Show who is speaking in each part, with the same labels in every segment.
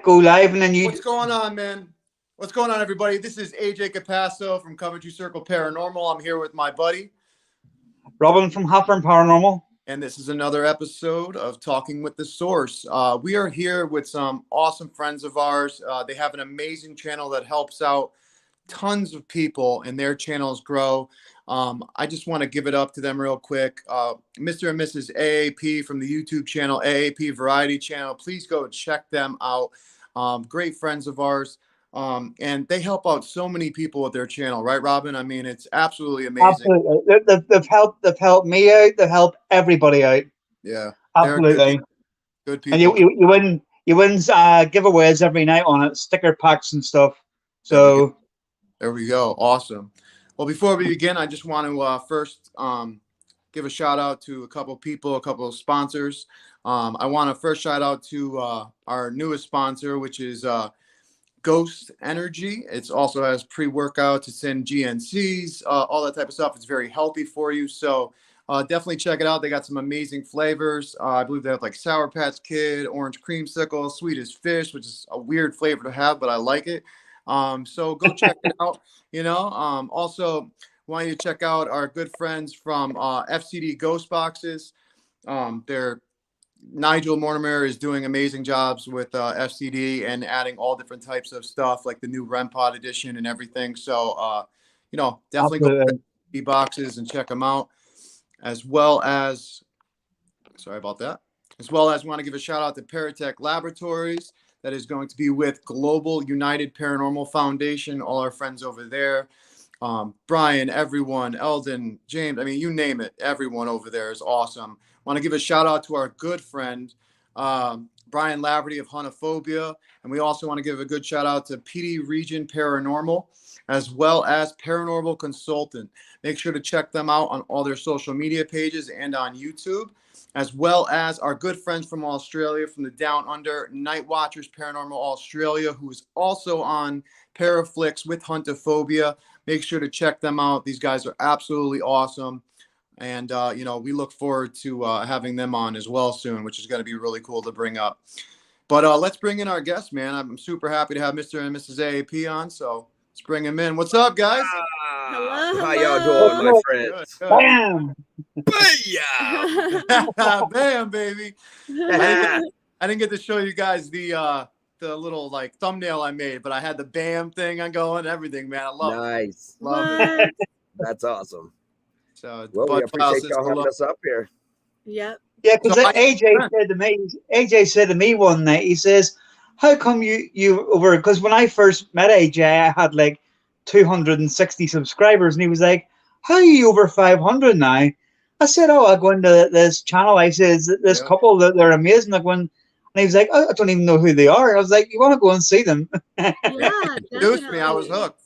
Speaker 1: Go live and then you.
Speaker 2: What's going on, man? What's going on, everybody? This is AJ Capasso from Coventry Circle Paranormal. I'm here with my buddy,
Speaker 1: Robin from Hopper and Paranormal.
Speaker 2: and this is another episode of Talking with the Source. We are here with some awesome friends of ours. They have an amazing channel that helps out tons of people, and their channels grow. I just want to give it up to them real quick. Mr. and Mrs AAP from the YouTube channel AAP Variety Channel. Please go check them out. Great friends of ours. And they help out so many people with their channel, right, Robin? I mean, it's absolutely amazing.
Speaker 1: Absolutely, they've helped me out. They've helped everybody out.
Speaker 2: Yeah, they're
Speaker 1: Absolutely,
Speaker 2: good
Speaker 1: and
Speaker 2: people.
Speaker 1: you win giveaways every night on it, sticker packs and stuff.
Speaker 2: There we go.
Speaker 1: So
Speaker 2: There we go. Awesome. Well, before we begin, I just want to first give a shout out to a couple people, a couple of sponsors. I want to first shout out to our newest sponsor, which is Ghost Energy. It's also has pre-workouts, it's in GNCs, all that type of stuff. It's very healthy for you. So definitely check it out. They got some amazing flavors. I believe they have like Sour Patch Kid, Orange Creamsicle, Sweet as Fish, which is a weird flavor to have, but I like it. So go check it out. Also want you to check out our good friends from FCD Ghost Boxes. They're Nigel Mortimer is doing amazing jobs with FCD and adding all different types of stuff like the new REM Pod edition and everything. So, definitely go to FCD boxes and check them out. As well as, sorry about that. As well as, want to give a shout out to Paratech Laboratories. That is going to be with Global United Paranormal Foundation. All our friends over there. Brian, everyone, Eldon, James, I mean, you name it. Everyone over there is awesome. Want to give a shout out to our good friend, Brian Laverty of Hunophobia. And we also want to give a good shout out to PD Region Paranormal, as well as Paranormal Consultant. Make sure to check them out on all their social media pages and on YouTube, as well as our good friends from Australia, from the Down Under, Night Watchers Paranormal Australia, who is also on Paraflix with Huntophobia. Make sure to check them out. These guys are absolutely awesome. And, we look forward to having them on as well soon, which is going to be really cool to bring up. But let's bring in our guest, man. I'm super happy to have Mr. and Mrs. AAP on. So let's bring him in. What's up, guys?
Speaker 3: Hello. How y'all doing, my friends?
Speaker 2: Good.
Speaker 1: bam.
Speaker 3: Bam!
Speaker 2: Bam, baby. I didn't get to show you guys the little like thumbnail I made, but I had the bam thing on going, everything, man. I love
Speaker 3: Nice.
Speaker 2: it. Love it.
Speaker 3: That's awesome.
Speaker 2: So,
Speaker 3: Well, we appreciate y'all having us up here.
Speaker 4: Yep.
Speaker 1: Yeah, because
Speaker 2: So
Speaker 1: AJ said to me one night, he says, "How come you over?" Because when I first met AJ, I had like 260 subscribers, and he was like, "How are you over 500 now?" I said, "Oh, I go into this channel." I says, "This couple that they're amazing." And he was like, "I don't even know who they are." I was like, "You want to go and see them?"
Speaker 4: Yeah,
Speaker 2: introduced me. I was hooked.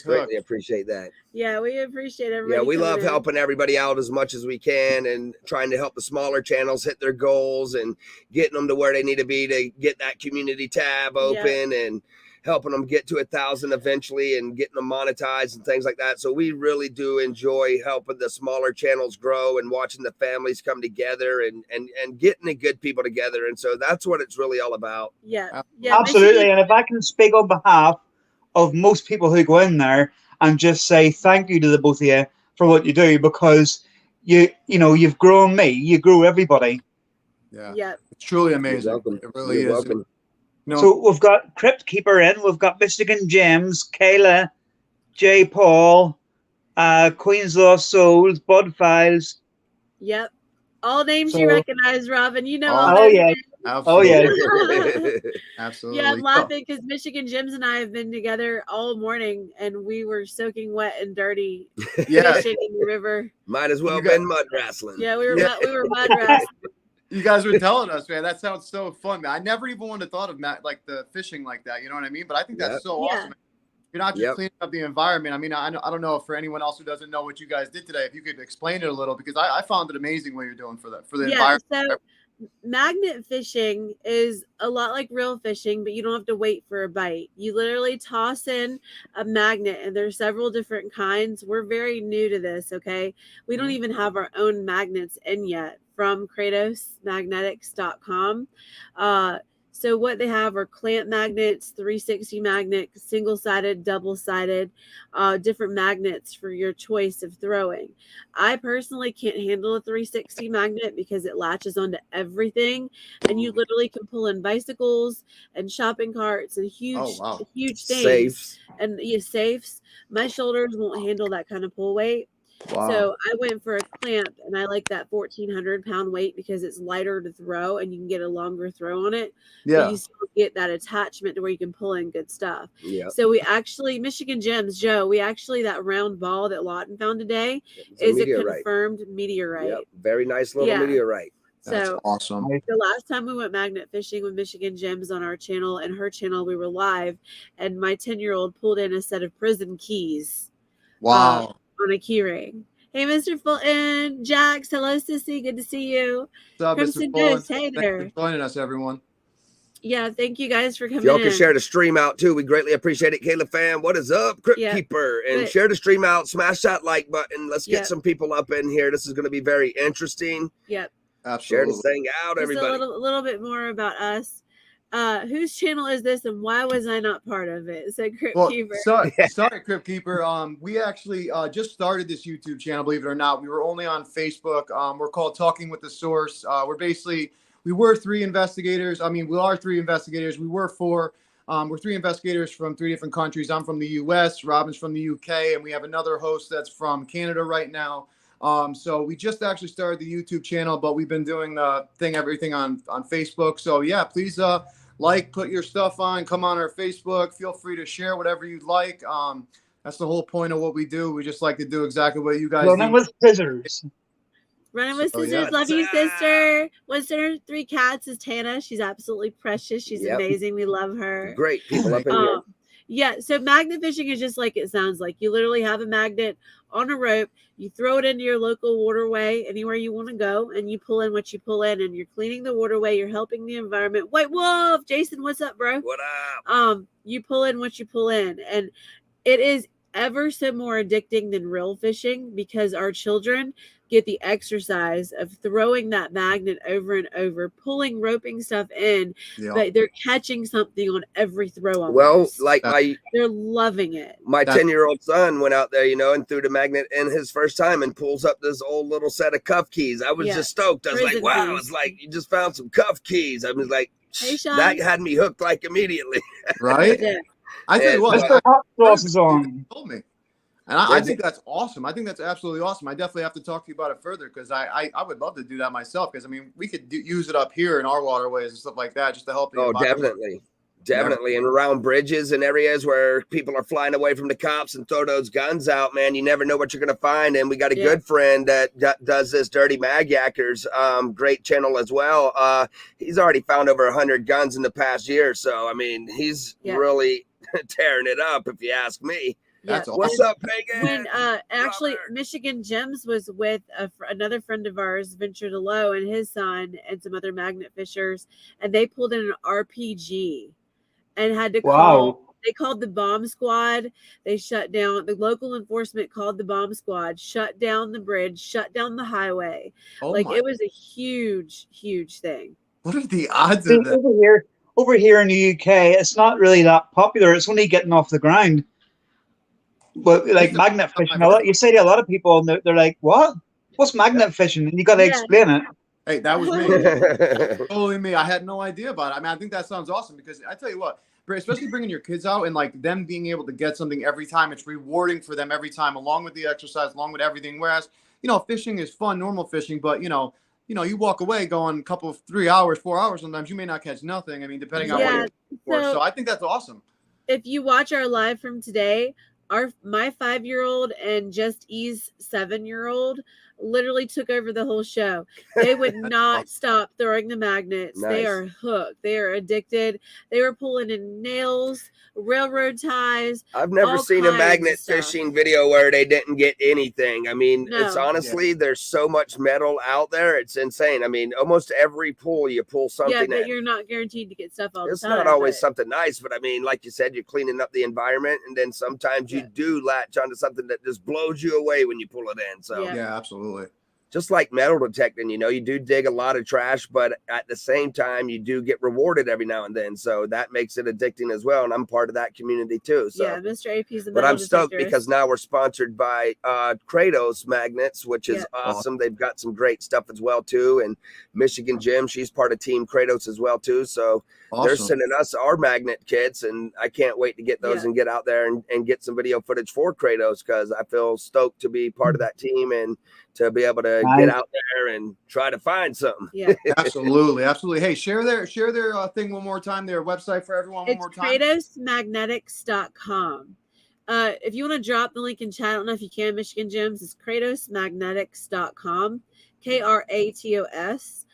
Speaker 3: Greatly appreciate that.
Speaker 4: Yeah, we appreciate everybody.
Speaker 3: Yeah, we love
Speaker 4: coming in.
Speaker 3: helping everybody out as much as we can and trying to help the smaller channels hit their goals and getting them to where they need to be to get that community tab open and helping them get to 1,000 eventually and getting them monetized and things like that. So we really do enjoy helping the smaller channels grow and watching the families come together and getting the good people together. And so that's what it's really all about.
Speaker 4: Yeah.
Speaker 1: Absolutely. And if I can speak on behalf of most people who go in there and just say thank you to the both of you for what you do, because you've grown me, you grew everybody.
Speaker 4: Yeah.
Speaker 2: It's truly amazing.
Speaker 3: You're welcome.
Speaker 2: It really
Speaker 3: You're
Speaker 2: is.
Speaker 3: welcome.
Speaker 1: So we've got Crypt Keeper in, we've got Michigan James, Kayla, J. Paul, Queen's Lost Souls, Bud Files.
Speaker 4: Yep. All names you recognize, Robin. You know all
Speaker 1: Oh
Speaker 4: those
Speaker 1: yeah.
Speaker 4: names.
Speaker 2: Absolutely.
Speaker 1: Oh yeah.
Speaker 2: Absolutely.
Speaker 4: Yeah, I'm laughing because Michigan Jims and I have been together all morning, and we were soaking wet and dirty fishing in the river.
Speaker 3: Might as well have been mud wrestling.
Speaker 4: Yeah, we were mud wrestling.
Speaker 2: You guys were telling us, man. That sounds so fun, man. I never even would have thought of like the fishing like that. You know what I mean? But I think that's so awesome. You're not just cleaning up the environment. I mean, I don't know for anyone else who doesn't know what you guys did today, if you could explain it a little, because I found it amazing what you're doing for the environment.
Speaker 4: So magnet fishing is a lot like real fishing, but you don't have to wait for a bite. You literally toss in a magnet, and there's several different kinds. We're very new to this, okay? We don't even have our own magnets in yet from KratosMagnetics.com. So what they have are clamp magnets, 360 magnets, single-sided, double-sided, different magnets for your choice of throwing. I personally can't handle a 360 magnet because it latches onto everything, and you literally can pull in bicycles and shopping carts and huge things.
Speaker 3: Safes.
Speaker 4: And safes. My shoulders won't handle that kind of pull weight.
Speaker 2: Wow.
Speaker 4: So I went for a clamp, and I like that 1,400-pound weight because it's lighter to throw and you can get a longer throw on it.
Speaker 2: Yeah.
Speaker 4: But you still get that attachment to where you can pull in good stuff.
Speaker 3: Yeah.
Speaker 4: So we actually, Michigan Gems, Joe, that round ball that Lawton found today is a confirmed meteorite.
Speaker 3: Yep. Very nice little meteorite.
Speaker 2: That's awesome.
Speaker 4: The last time we went magnet fishing with Michigan Gems on our channel and her channel, we were live, and my 10-year-old pulled in a set of prison keys.
Speaker 2: Wow.
Speaker 4: On a key ring. Hey, Mr. Fulton, Jax, hello, sissy, good to see you.
Speaker 2: What's up,
Speaker 4: Crimson
Speaker 2: Mr.
Speaker 4: Ghost, hey there.
Speaker 2: Thanks for joining us, everyone.
Speaker 4: Yeah, thank you guys for coming.
Speaker 3: If y'all can share the stream out too, we greatly appreciate it. Kayla fam, what is up? Crypt Keeper, and share the stream out. Smash that like button. Let's get some people up in here. This is going to be very interesting.
Speaker 4: Yep.
Speaker 2: Absolutely.
Speaker 3: Share this thing out, everybody.
Speaker 4: Just a little bit more about us. Whose channel is this, and why was I not part of it? Said Crypt Keeper.
Speaker 2: Sorry, Crypt Keeper. We actually just started this YouTube channel, believe it or not. We were only on Facebook. We're called Talking with the Source. We were 3 investigators. I mean, we are 3 investigators. We were 4. We're 3 investigators from 3 different countries. I'm from the U.S., Robin's from the UK, and we have another host that's from Canada right now. So we just actually started the YouTube channel, but we've been doing everything on Facebook. So yeah, please put your stuff on, come on our Facebook. Feel free to share whatever you'd like. That's the whole point of what we do. We just like to do exactly what you guys do.
Speaker 1: Running with scissors.
Speaker 4: Running with scissors. Love you, sister. What's her 3 cats is Tana. She's absolutely precious. She's amazing. We love her.
Speaker 3: Great people up in here.
Speaker 4: Yeah, so magnet fishing is just like it sounds like. You literally have a magnet on a rope, you throw it into your local waterway, anywhere you want to go, and you pull in what you pull in, and you're cleaning the waterway, you're helping the environment. White Wolf, Jason, what's up, bro?
Speaker 3: What up?
Speaker 4: You pull in what you pull in, and it is ever so more addicting than real fishing because our children get the exercise of throwing that magnet over and over, pulling roping stuff in, but they're catching something on every throw. Almost.
Speaker 3: Well,
Speaker 4: they're loving it.
Speaker 3: My 10-year-old son went out there, and threw the magnet in his first time and pulls up this old little set of cuff keys. I was just stoked. I was like, wow, it's like you just found some cuff keys. I was like,
Speaker 4: hey, Sean.
Speaker 3: That had me hooked like immediately.
Speaker 2: Right?
Speaker 4: Yeah.
Speaker 2: I tell you what,
Speaker 1: Mr. Hot Sauce is on.
Speaker 2: Told me. And I think that's awesome. I think that's absolutely awesome. I definitely have to talk to you about it further because I would love to do that myself. Because I mean, we could use it up here in our waterways and stuff like that just to help.
Speaker 3: Oh, definitely. And around bridges and areas where people are flying away from the cops and throw those guns out, man, you never know what you're going to find. And we got a good friend that does this Dirty Mag Yackers, great channel as well. He's already found over 100 guns in the past year. So, I mean, he's really tearing it up, if you ask me.
Speaker 2: That's awesome.
Speaker 3: What's up, Pagan?
Speaker 4: When actually Michigan Gems was with another friend of ours, Venture to Low, and his son and some other magnet fishers, and they pulled in an RPG and had to call. They called the bomb squad. They shut down. The local enforcement called the bomb squad, shut down the bridge, shut down the highway. It was a huge, huge thing.
Speaker 2: What are the odds of that?
Speaker 1: Over here in the UK, it's not really that popular. It's only getting off the ground. But like magnet fishing, you say to a lot of people, and they're like, "What? What's magnet fishing?" And you got to explain it.
Speaker 2: Hey, that was me. Totally me. I had no idea about it. I mean, I think that sounds awesome because I tell you what, especially bringing your kids out and like them being able to get something every time, it's rewarding for them every time, along with the exercise, along with everything. Whereas, fishing is fun, normal fishing, but you walk away going a couple of 3 hours, 4 hours. Sometimes you may not catch nothing. I mean, depending on what you're for. So I think that's awesome.
Speaker 4: If you watch our live from today, my 5-year-old and Just E's 7-year-old literally took over the whole show. They would not stop throwing the magnets. Nice. They are hooked. They are addicted. They were pulling in nails, railroad ties.
Speaker 3: I've never seen a magnet fishing video where they didn't get anything. I mean, it's honestly, there's so much metal out there. It's insane. I mean, almost every pull you pull something.
Speaker 4: Yeah, but you're not guaranteed to get stuff all the time.
Speaker 3: It's not always something nice, but I mean, like you said, you're cleaning up the environment, and then sometimes you do latch onto something that just blows you away when you pull it in. So
Speaker 2: yeah, absolutely.
Speaker 3: just like metal detecting, you do dig a lot of trash, but at the same time, you do get rewarded every now and then. So that makes it addicting as well. And I'm part of that community too. So
Speaker 4: yeah, Mr. AP's the
Speaker 3: but
Speaker 4: metal
Speaker 3: I'm stoked
Speaker 4: detector.
Speaker 3: because now we're sponsored by Kratos Magnets, which is
Speaker 4: Yeah.
Speaker 3: awesome. They've got some great stuff as well too. And Michigan Jim, she's part of Team Kratos as well too. So they're sending us our magnet kits, and I can't wait to get those and get out there and get some video footage for Kratos, because I feel stoked to be part of that team and to be able to get out there and try to find something.
Speaker 4: Yeah,
Speaker 2: Absolutely. Hey, share their thing one more time, their website for everyone one more time.
Speaker 4: KratosMagnetics.com. If you want to drop the link in chat, I don't know if you can, Michigan Gems, it's KratosMagnetics.com. KRATOS.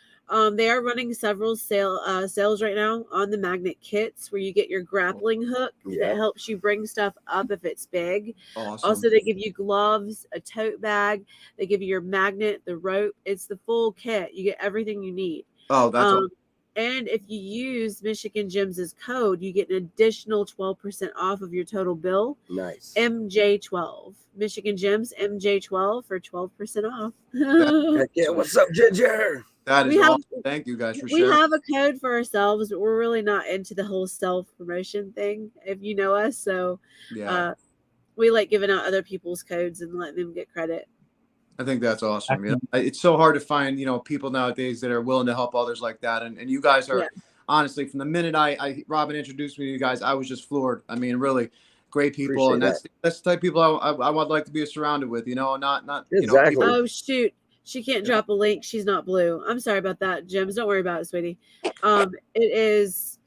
Speaker 4: They are running several sales right now on the magnet kits, where you get your grappling hook that helps you bring stuff up if it's big.
Speaker 2: Awesome.
Speaker 4: Also, they give you gloves, a tote bag. They give you your magnet, the rope. It's the full kit. You get everything you need.
Speaker 2: Oh, that's awesome.
Speaker 4: And if you use Michigan Gems' code, you get an additional 12% off of your total bill.
Speaker 3: Nice.
Speaker 4: MJ12. Michigan Gems, MJ12 for 12% off.
Speaker 3: Yeah, what's up, Ginger?
Speaker 2: That is awesome. Thank you guys for sharing.
Speaker 4: We have a code for ourselves, but we're really not into the whole self-promotion thing, if you know us. So we like giving out other people's codes and letting them get credit.
Speaker 2: I think that's awesome. It's so hard to find, people nowadays that are willing to help others like that. And you guys are honestly, from the minute Robin introduced me to you guys, I was just floored. I mean, really great people. Appreciate and that's the type of people I would like to be surrounded with, not
Speaker 3: exactly.
Speaker 4: Oh, shoot. She can't drop a link. She's not blue. I'm sorry about that, Gems. Don't worry about it, sweetie. It is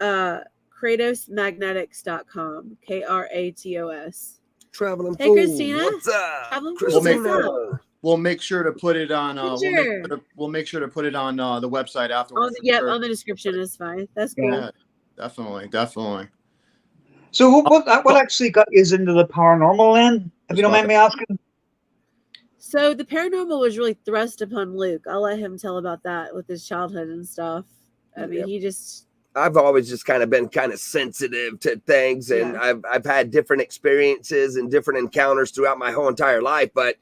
Speaker 4: KratosMagnetics.com. KRATOS.
Speaker 3: Traveling
Speaker 4: Hey, Christina.
Speaker 3: What's up?
Speaker 2: We'll make sure to put it on. We'll make sure to put it on the website afterwards.
Speaker 4: On the description is fine. That's cool.
Speaker 2: Yeah, definitely.
Speaker 1: So what actually got you into the paranormal then? If you don't mind me asking.
Speaker 4: So the paranormal was really thrust upon Luke. I'll let him tell about that with his childhood and stuff. I mean, I've
Speaker 3: always just been sensitive to things, and I've had different experiences and different encounters throughout my whole entire life. But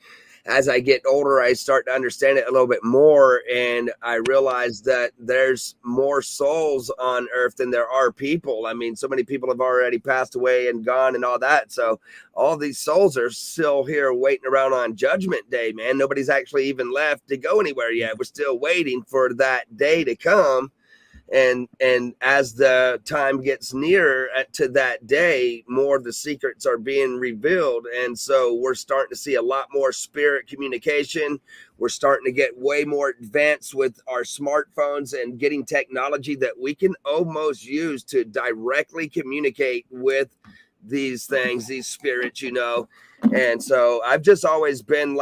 Speaker 3: as I get older, I start to understand it a little bit more, and I realize that there's more souls on Earth than there are people. I mean, so many people have already passed away and gone and all that. So all these souls are still here waiting around on Judgment Day, man. Nobody's actually even left to go anywhere yet. We're still waiting for that day to come. And as the time gets nearer to that day, more of the secrets are being revealed. And so we're starting to see a lot more spirit communication. We're starting to get way more advanced with our smartphones and getting technology that we can almost use to directly communicate with these things, these spirits, And so I've just always been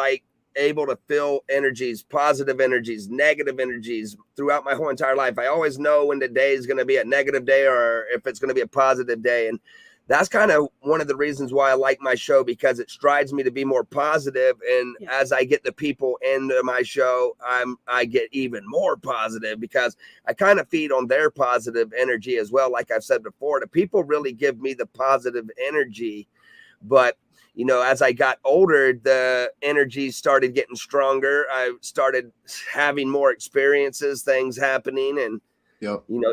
Speaker 3: able to feel energies, positive energies, negative energies throughout my whole entire life. I always know when the day is going to be a negative day or if it's going to be a positive day. And that's kind of one of the reasons why I like my show, because it strives me to be more positive. And as I get the people into my show, I get even more positive, because I kind of feed on their positive energy as well. Like I've said before, the people really give me the positive energy, but as I got older, the energy started getting stronger. I started having more experiences, things happening, and,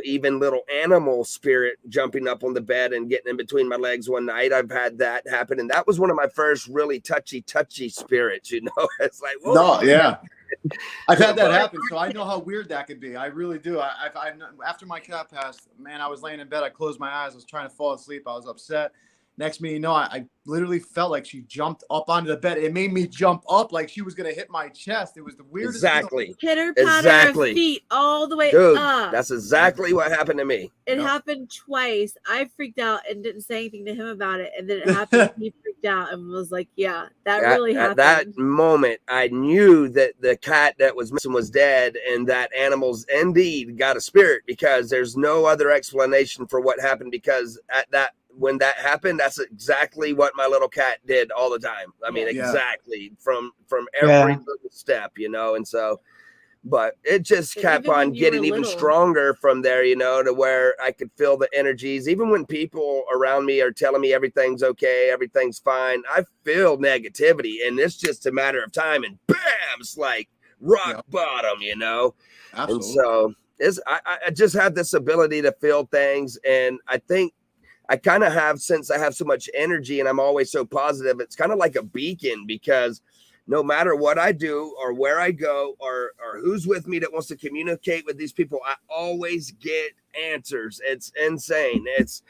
Speaker 3: even little animal spirit jumping up on the bed and getting in between my legs one night. I've had that happen. And that was one of my first really touchy spirits, It's like, whoa.
Speaker 2: No, yeah. I've had that happen, so I know how weird that could be. I really do. I after my cat passed, man, I was laying in bed. I closed my eyes. I was trying to fall asleep. I was upset. Next minute, I literally felt like she jumped up onto the bed. It made me jump up like she was going to hit my chest. It was the weirdest.
Speaker 3: Exactly.
Speaker 4: Pitter patter of feet all the way up.
Speaker 3: That's exactly what happened to me.
Speaker 4: It happened twice. I freaked out and didn't say anything to him about it. And then it happened. He freaked out and was like, yeah, that really happened.
Speaker 3: At that moment, I knew that the cat that was missing was dead, and that animals indeed got a spirit, because there's no other explanation for what happened, because when that happened, that's exactly what my little cat did all the time. I mean, exactly from every little step, and so, but it just kept on getting even stronger from there, to where I could feel the energies. Even when people around me are telling me everything's okay, everything's fine, I feel negativity, and it's just a matter of time, and bam, it's like rock bottom, you know.
Speaker 2: Absolutely.
Speaker 3: And so I just have this ability to feel things, and I think I kind of have, since I have so much energy and I'm always so positive, it's kind of like a beacon, because no matter what I do or where I go or who's with me that wants to communicate with these people, I always get answers. It's insane. It's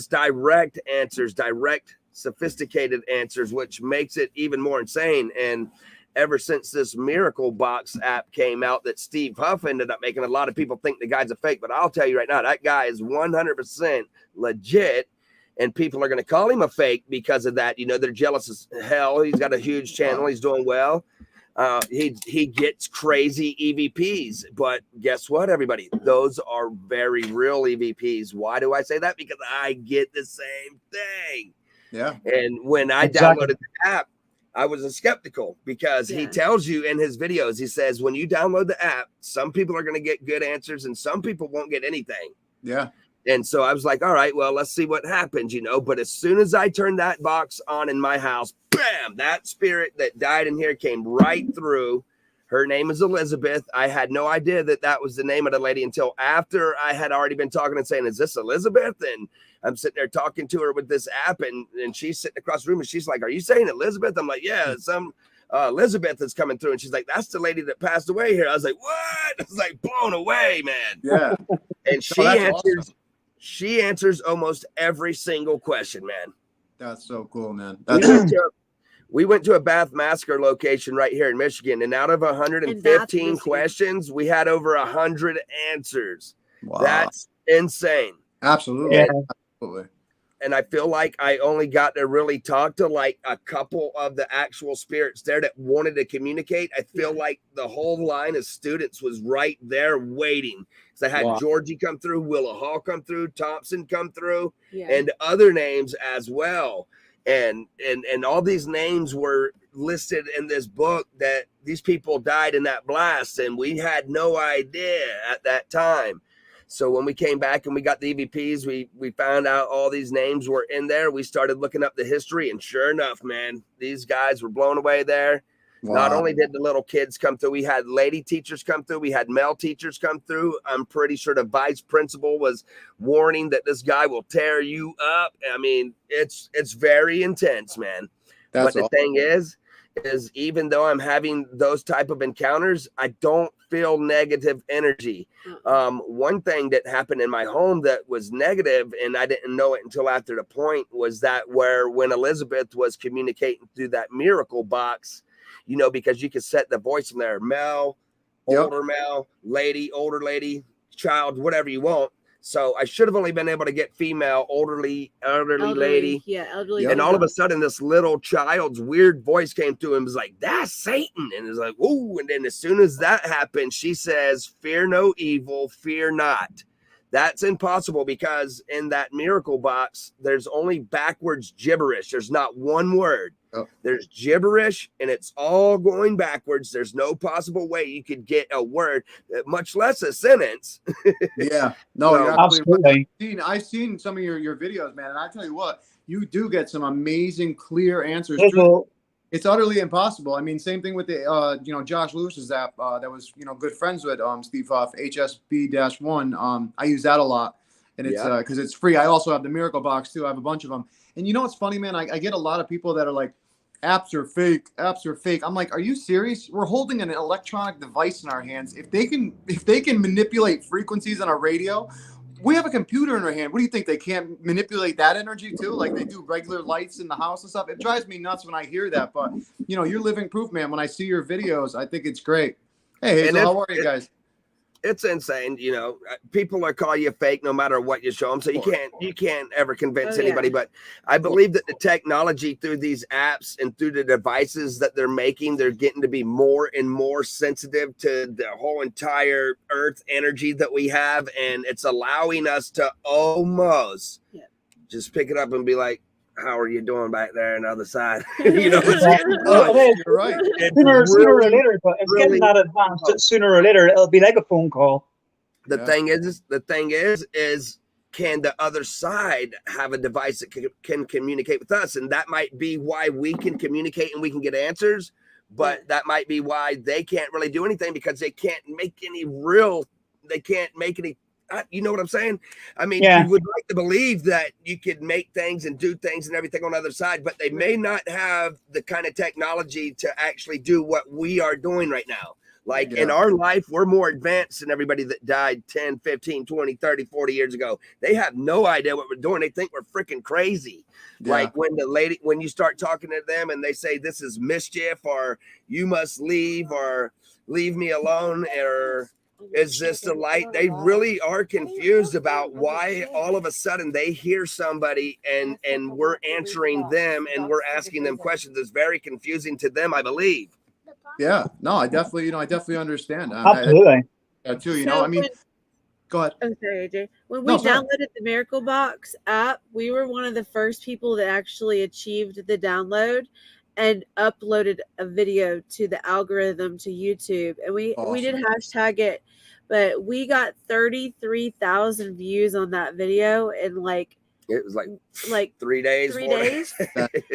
Speaker 3: direct answers, direct, sophisticated answers, which makes it even more insane. And ever since this Miracle Box app came out that Steve Huff ended up making, a lot of people think the guy's a fake, but I'll tell you right now, that guy is 100% legit, and people are going to call him a fake because of that. You know, they're jealous as hell. He's got a huge channel. He's doing well. He gets crazy EVPs, but guess what, everybody? Those are very real EVPs. Why do I say that? Because I get the same thing.
Speaker 2: Yeah.
Speaker 3: And when I downloaded the app, I was skeptical, because he tells you in his videos, he says, when you download the app, some people are going to get good answers and some people won't get anything.
Speaker 2: Yeah.
Speaker 3: And so I was like, all right, well, let's see what happens, you know. But as soon as I turned that box on in my house, bam, that spirit that died in here came right through. Her name is Elizabeth. I had no idea that that was the name of the lady until after I had already been talking and saying, is this Elizabeth? And I'm sitting there talking to her with this app, and she's sitting across the room, and she's like, are you saying Elizabeth? I'm like, yeah, some Elizabeth is coming through. And she's like, that's the lady that passed away here. I was like, what? I was like blown away, man.
Speaker 2: Yeah.
Speaker 3: And she answers almost every single question, man. That's
Speaker 2: so cool, man.
Speaker 3: We went to a Bath Massacre location right here in Michigan, and out of 115 questions, we had over 100 answers.
Speaker 2: Wow.
Speaker 3: That's insane.
Speaker 2: Absolutely.
Speaker 1: Yeah.
Speaker 2: Absolutely.
Speaker 3: And I feel like I only got to really talk to like a couple of the actual spirits there that wanted to communicate. I feel like the whole line of students was right there waiting. Because I had Georgie come through, Willa Hall come through, Thompson come through, and other names as well. And all these names were listed in this book that these people died in that blast, and we had no idea at that time. So when we came back and we got the EVPs, we found out all these names were in there. We started looking up the history, and sure enough, man, these guys were blown away there. Wow. Not only did the little kids come through, we had lady teachers come through. We had male teachers come through. I'm pretty sure the vice principal was warning that this guy will tear you up. I mean, it's very intense, man. But the thing is even though I'm having those type of encounters, I don't feel negative energy. One thing that happened in my home that was negative, and I didn't know it until after the point, was that when Elizabeth was communicating through that Miracle Box, you know, because you could set the voice in there, male, older male, lady, older lady, child, whatever you want. So I should have only been able to get female, elderly lady.
Speaker 4: Yeah, elderly.
Speaker 3: And all of a sudden, this little child's weird voice came through and was like, that's Satan. And it's like, ooh. And then as soon as that happened, she says, fear no evil, fear not. That's impossible, because in that Miracle Box, there's only backwards gibberish. There's not one word. There's gibberish, and it's all going backwards. There's no possible way you could get a word, much less a sentence.
Speaker 2: Yeah, no,
Speaker 3: So,
Speaker 2: absolutely. I've seen some of your videos, man, and I tell you what, you do get some amazing, clear answers. It's utterly impossible. I mean, same thing with the Josh Lewis's app that was good friends with Steve Huff, HSB-1. I use that a lot, and it's because it's free. I also have the Miracle Box too. I have a bunch of them. And you know what's funny, man? I get a lot of people that are like, apps are fake. Apps are fake. I'm like, are you serious? We're holding an electronic device in our hands. If they can manipulate frequencies on our radio, we have a computer in our hand. What do you think? They can't manipulate that energy too? Like they do regular lights in the house and stuff. It drives me nuts when I hear that. But you're living proof, man. When I see your videos, I think it's great. Hey, Hazel, how are you guys?
Speaker 3: It's insane. People are calling you fake no matter what you show them. So you can't ever convince anybody. But I believe that the technology through these apps and through the devices that they're making, they're getting to be more and more sensitive to the whole entire earth energy that we have. And it's allowing us to almost just pick it up and be like, how are you doing back there on the other side? You're right.
Speaker 1: Sooner or later, but it's getting that advanced. Sooner or later, it'll be like a phone call.
Speaker 3: The thing is, can the other side have a device that can communicate with us? And that might be why we can communicate and we can get answers. but that might be why they can't really do anything, because they can't make any real, they can't make any, you know what I'm saying? I mean,
Speaker 1: Yeah.
Speaker 3: you would like to believe that you could make things and do things and everything on the other side, but they may not have the kind of technology to actually do what we are doing right now. Like in our life, we're more advanced than everybody that died 10, 15, 20, 30, 40 years ago. They have no idea what we're doing. They think we're freaking crazy. Yeah. Like when you start talking to them and they say this is mischief, or you must leave, or leave me alone, or is this the light? They really are confused about why all of a sudden they hear somebody and we're answering them and we're asking them questions. It's very confusing to them, I believe.
Speaker 2: Yeah, no, I definitely understand.
Speaker 1: Absolutely.
Speaker 2: Too,
Speaker 4: So
Speaker 2: I mean, go ahead.
Speaker 4: Oh, sorry, AJ. When we downloaded the Miracle Box app, we were one of the first people that actually achieved the download and uploaded a video to the algorithm to YouTube. And we did hashtag it, but we got 33,000 views on that video in
Speaker 3: it was like 3 days.
Speaker 4: 3 days.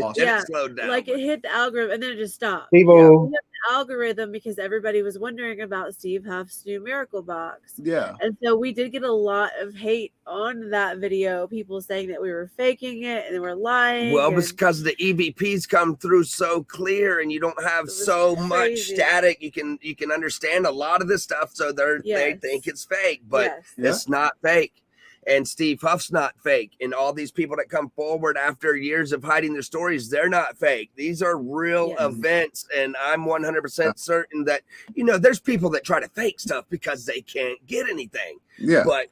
Speaker 2: Awesome.
Speaker 4: Yeah,
Speaker 3: it slowed down.
Speaker 4: Like it hit the algorithm and then it just stopped.
Speaker 1: People,
Speaker 4: The algorithm, because everybody was wondering about Steve Huff's new Miracle Box.
Speaker 2: Yeah.
Speaker 4: And so we did get a lot of hate on that video. People saying that we were faking it and we're lying.
Speaker 3: Well, because the EVPs come through so clear and you don't have so much static, you can understand a lot of this stuff. So they think it's fake, but it's not fake. And Steve Huff's not fake. And all these people that come forward after years of hiding their stories, they're not fake. These are real events. And I'm 100% certain that, there's people that try to fake stuff because they can't get anything. Yeah. But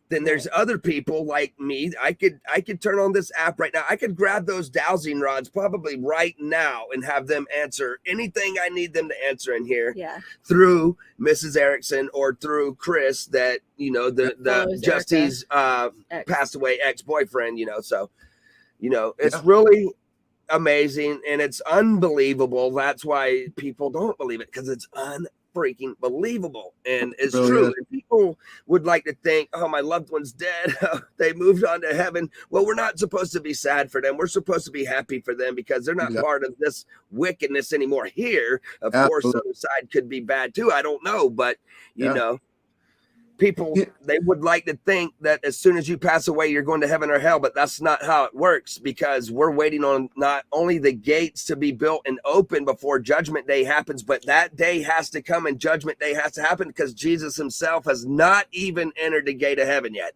Speaker 3: then there's other people like me. I could turn on this app right now. I could grab those dowsing rods probably right now and have them answer anything I need them to answer in here through Mrs. Erickson or through Chris, that, the Justy's passed away ex-boyfriend, so, it's really amazing and it's unbelievable. That's why people don't believe it, because it's freaking believable, and it's true. And people would like to think, oh, my loved one's dead, they moved on to heaven. Well, we're not supposed to be sad for them. We're supposed to be happy for them, because they're not part of this wickedness anymore here. Of course, the other side could be bad too, I don't know, but people, they would like to think that as soon as you pass away, you're going to heaven or hell, but that's not how it works, because we're waiting on not only the gates to be built and open before Judgment Day happens, but that day has to come and Judgment Day has to happen, because Jesus himself has not even entered the gate of heaven yet.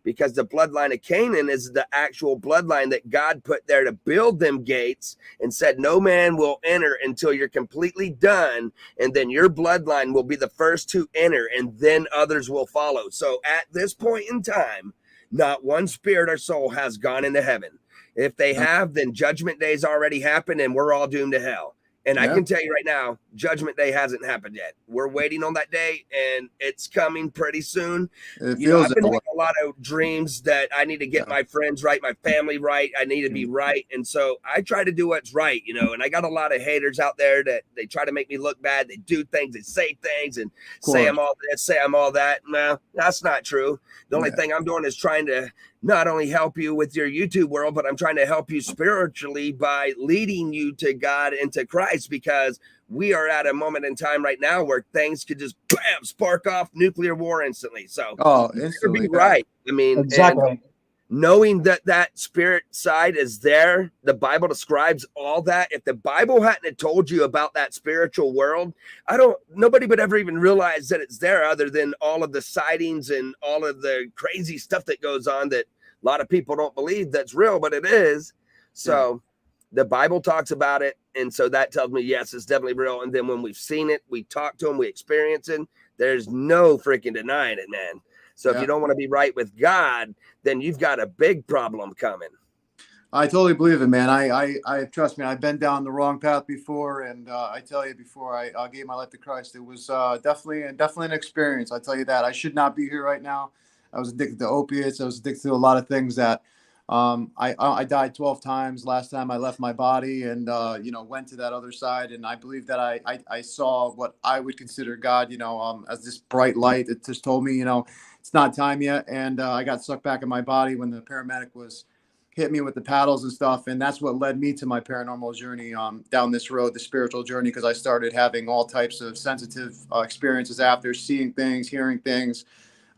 Speaker 3: Because the bloodline of Canaan is the actual bloodline that God put there to build them gates, and said no man will enter until you're completely done, and then your bloodline will be the first to enter, and then others will follow. So at this point in time, not one spirit or soul has gone into heaven. If they have, then Judgment Day's already happened and we're all doomed to hell. And I can tell you right now, Judgment Day hasn't happened yet. We're waiting on that day, and it's coming pretty soon. I've been having a lot of dreams that I need to get my friends right, my family right. I need to be right. And so I try to do what's right, and I got a lot of haters out there that they try to make me look bad. They do things, they say things and say I'm all this, say I'm all that. No, that's not true. The only thing I'm doing is trying to not only help you with your YouTube world, but I'm trying to help you spiritually by leading you to God and to Christ, because we are at a moment in time right now where things could just spark off nuclear war instantly. So
Speaker 2: instantly,
Speaker 3: be right. I mean,
Speaker 1: exactly.
Speaker 3: Knowing that spirit side is there, the Bible describes all that. If the Bible hadn't told you about that spiritual world, nobody would ever even realize that it's there, other than all of the sightings and all of the crazy stuff that goes on that a lot of people don't believe that's real, but it is. So the Bible talks about it. And so that tells me, yes, it's definitely real. And then when we've seen it, we talk to them, we experience it. There's no freaking denying it, man. So if you don't want to be right with God, then you've got a big problem coming.
Speaker 2: I totally believe it, man. I trust me. I've been down the wrong path before, and I tell you, before I gave my life to Christ, it was definitely an experience. I tell you that. I should not be here right now. I was addicted to opiates. I was addicted to a lot of things that I died 12 times last time I left my body, and went to that other side. And I believe that I saw what I would consider God, as this bright light that just told me, it's not time yet. And I got sucked back in my body when the paramedic was hit me with the paddles and stuff. And that's what led me to my paranormal journey down this road, the spiritual journey, because I started having all types of sensitive experiences after, seeing things, hearing things.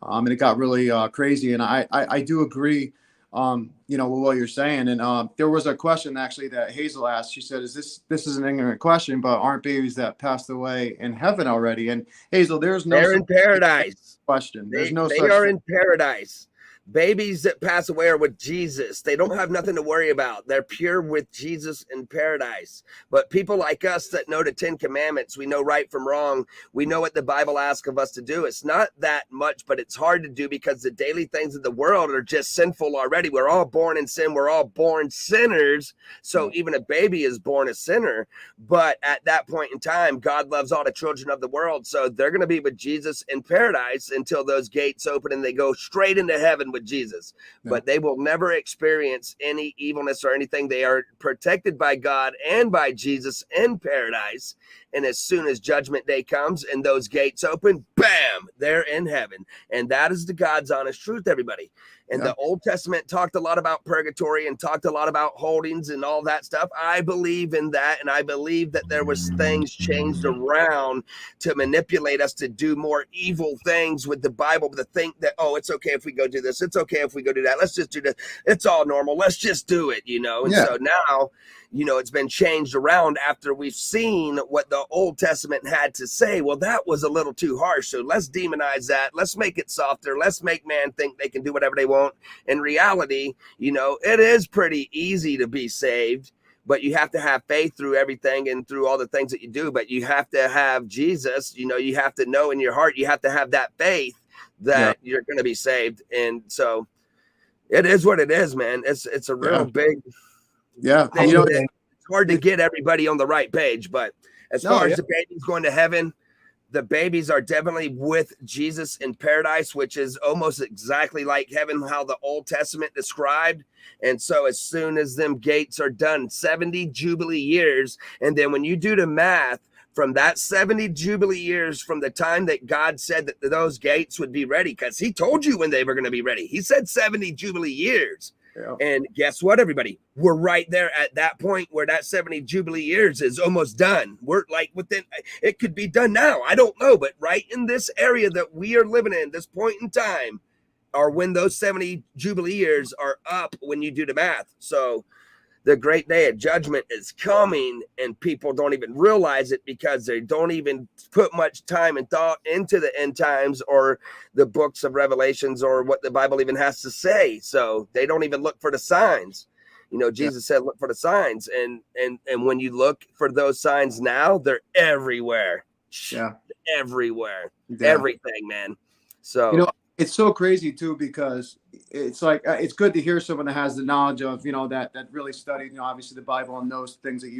Speaker 2: And it got really crazy. And I do agree, with what you're saying. And there was a question actually that Hazel asked. She said, this is an ignorant question, but aren't babies that passed away in heaven already? And Hazel,
Speaker 3: they're in paradise.
Speaker 2: Question. There's no
Speaker 3: they
Speaker 2: such
Speaker 3: are
Speaker 2: thing.
Speaker 3: in paradise. Babies that pass away are with Jesus. They don't have nothing to worry about. They're pure with Jesus in paradise. But people like us that know the 10 Commandments, we know right from wrong. We know what the Bible asks of us to do. It's not that much, but it's hard to do because the daily things of the world are just sinful already. We're all born in sin. We're all born sinners. So even a baby is born a sinner. But at that point in time, God loves all the children of the world. So they're going to be with Jesus in paradise until those gates open and they go straight into heaven with Jesus. But they will never experience any evilness or anything. They are protected by God and by Jesus in paradise. And as soon as judgment day comes and those gates open, bam, they're in heaven. And that is the God's honest truth, everybody. And the Old Testament talked a lot about purgatory and talked a lot about holdings and all that stuff. I believe in that. And I believe that there was things changed around to manipulate us to do more evil things with the Bible, to think that, oh, it's okay if we go do this. It's okay if we go do that. Let's just do this. It's all normal. Let's just do it, And so now, it's been changed around after we've seen what the Old Testament had to say. Well, that was a little too harsh. So let's demonize that. Let's make it softer. Let's make man think they can do whatever they want. In reality, it is pretty easy to be saved, but you have to have faith through everything and through all the things that you do. But you have to have Jesus, you have to know in your heart, you have to have that faith that you're going to be saved. And so it is what it is, man. It's a real big thing. It's hard to get everybody on the right page, but as far as the babies going to heaven, the babies are definitely with Jesus in paradise, which is almost exactly like heaven, how the Old Testament described. And so as soon as them gates are done, 70 Jubilee years, and then when you do the math, from that 70 Jubilee years, from the time that God said that those gates would be ready, because he told you when they were going to be ready. He said 70 Jubilee years. And guess what, everybody? We're right there at that point where that 70 Jubilee years is almost done. We're like within, it could be done now. I don't know, but right in this area that we are living in, this point in time, are when those 70 Jubilee years are up when you do the math. So the great day of judgment is coming, and people don't even realize it because they don't even put much time and thought into the end times or the books of Revelations or what the Bible even has to say. So they don't even look for the signs. Jesus said, look for the signs. And when you look for those signs now, they're everywhere. Everywhere. Everything, man. So,
Speaker 2: it's so crazy too, because it's like, it's good to hear someone that has the knowledge of, that really studied, obviously the Bible and those things that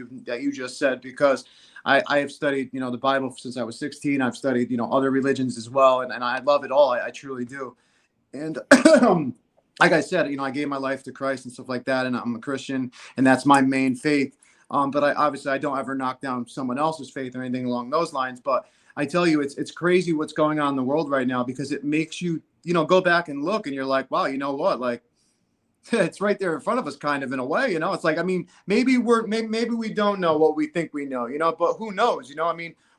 Speaker 2: you just said, because I have studied, the Bible since I was 16. I've studied, other religions as well. And I love it all. I truly do. And like I said, I gave my life to Christ and stuff like that. And I'm a Christian, and that's my main faith. But I don't ever knock down someone else's faith or anything along those lines. But I tell you, it's crazy what's going on in the world right now, because it makes you, go back and look, and you're like, wow, you know what? Like, it's right there in front of us, kind of, in a way. It's like, maybe we don't know what we think we know, but who knows?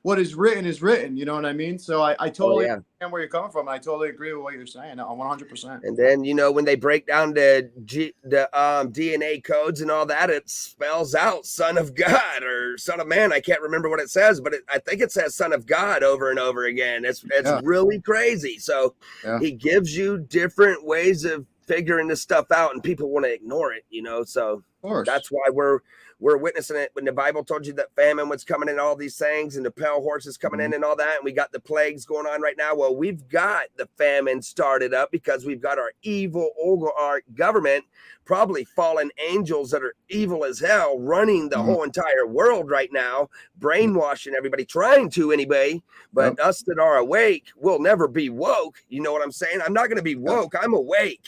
Speaker 2: What is written is written. You know what I mean? So I totally understand where you're coming from. I totally agree with what you're saying. 100%.
Speaker 3: And then, when they break down the DNA codes and all that, it spells out Son of God or Son of Man. I can't remember what it says, but I think it says Son of God over and over again. It's really crazy. So he gives you different ways of figuring this stuff out, and people want to ignore it, so that's why we're witnessing it. When the Bible told you that famine was coming in, all these things, and the pale horses coming in and all that, and we got the plagues going on right now. Well, we've got the famine started up because we've got our evil oligarch government, probably fallen angels that are evil as hell, running the whole entire world right now, brainwashing everybody, trying to anyway. But us that are awake will never be woke. You know what I'm saying? I'm not going to be woke. I'm awake.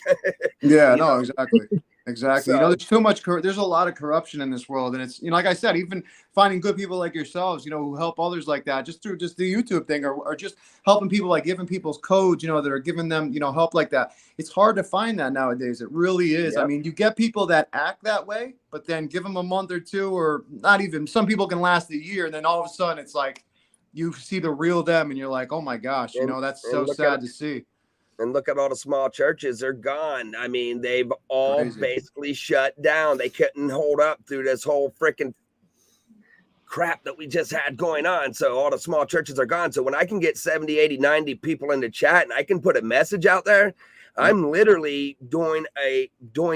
Speaker 2: No, exactly. Exactly.
Speaker 3: So,
Speaker 2: There's too much. There's a lot of corruption in this world, and it's like I said, even finding good people like yourselves, who help others like that, just through just the YouTube thing, or just helping people, like giving people's codes, that are giving them, help like that. It's hard to find that nowadays. It really is.
Speaker 3: Yep.
Speaker 2: I mean, you get people that act that way, but then give them a month or two, or not even. Some people can last a year, and then all of a sudden, it's like you see the real them, and you're like, oh my gosh, that's so sad to see.
Speaker 3: And look at all the small churches, they're gone. I mean, they've all basically shut down. They couldn't hold up through this whole freaking crap that we just had going on. So all the small churches are gone. So when I can get 70, 80, 90 people in the chat and I can put a message out there, I'm literally doing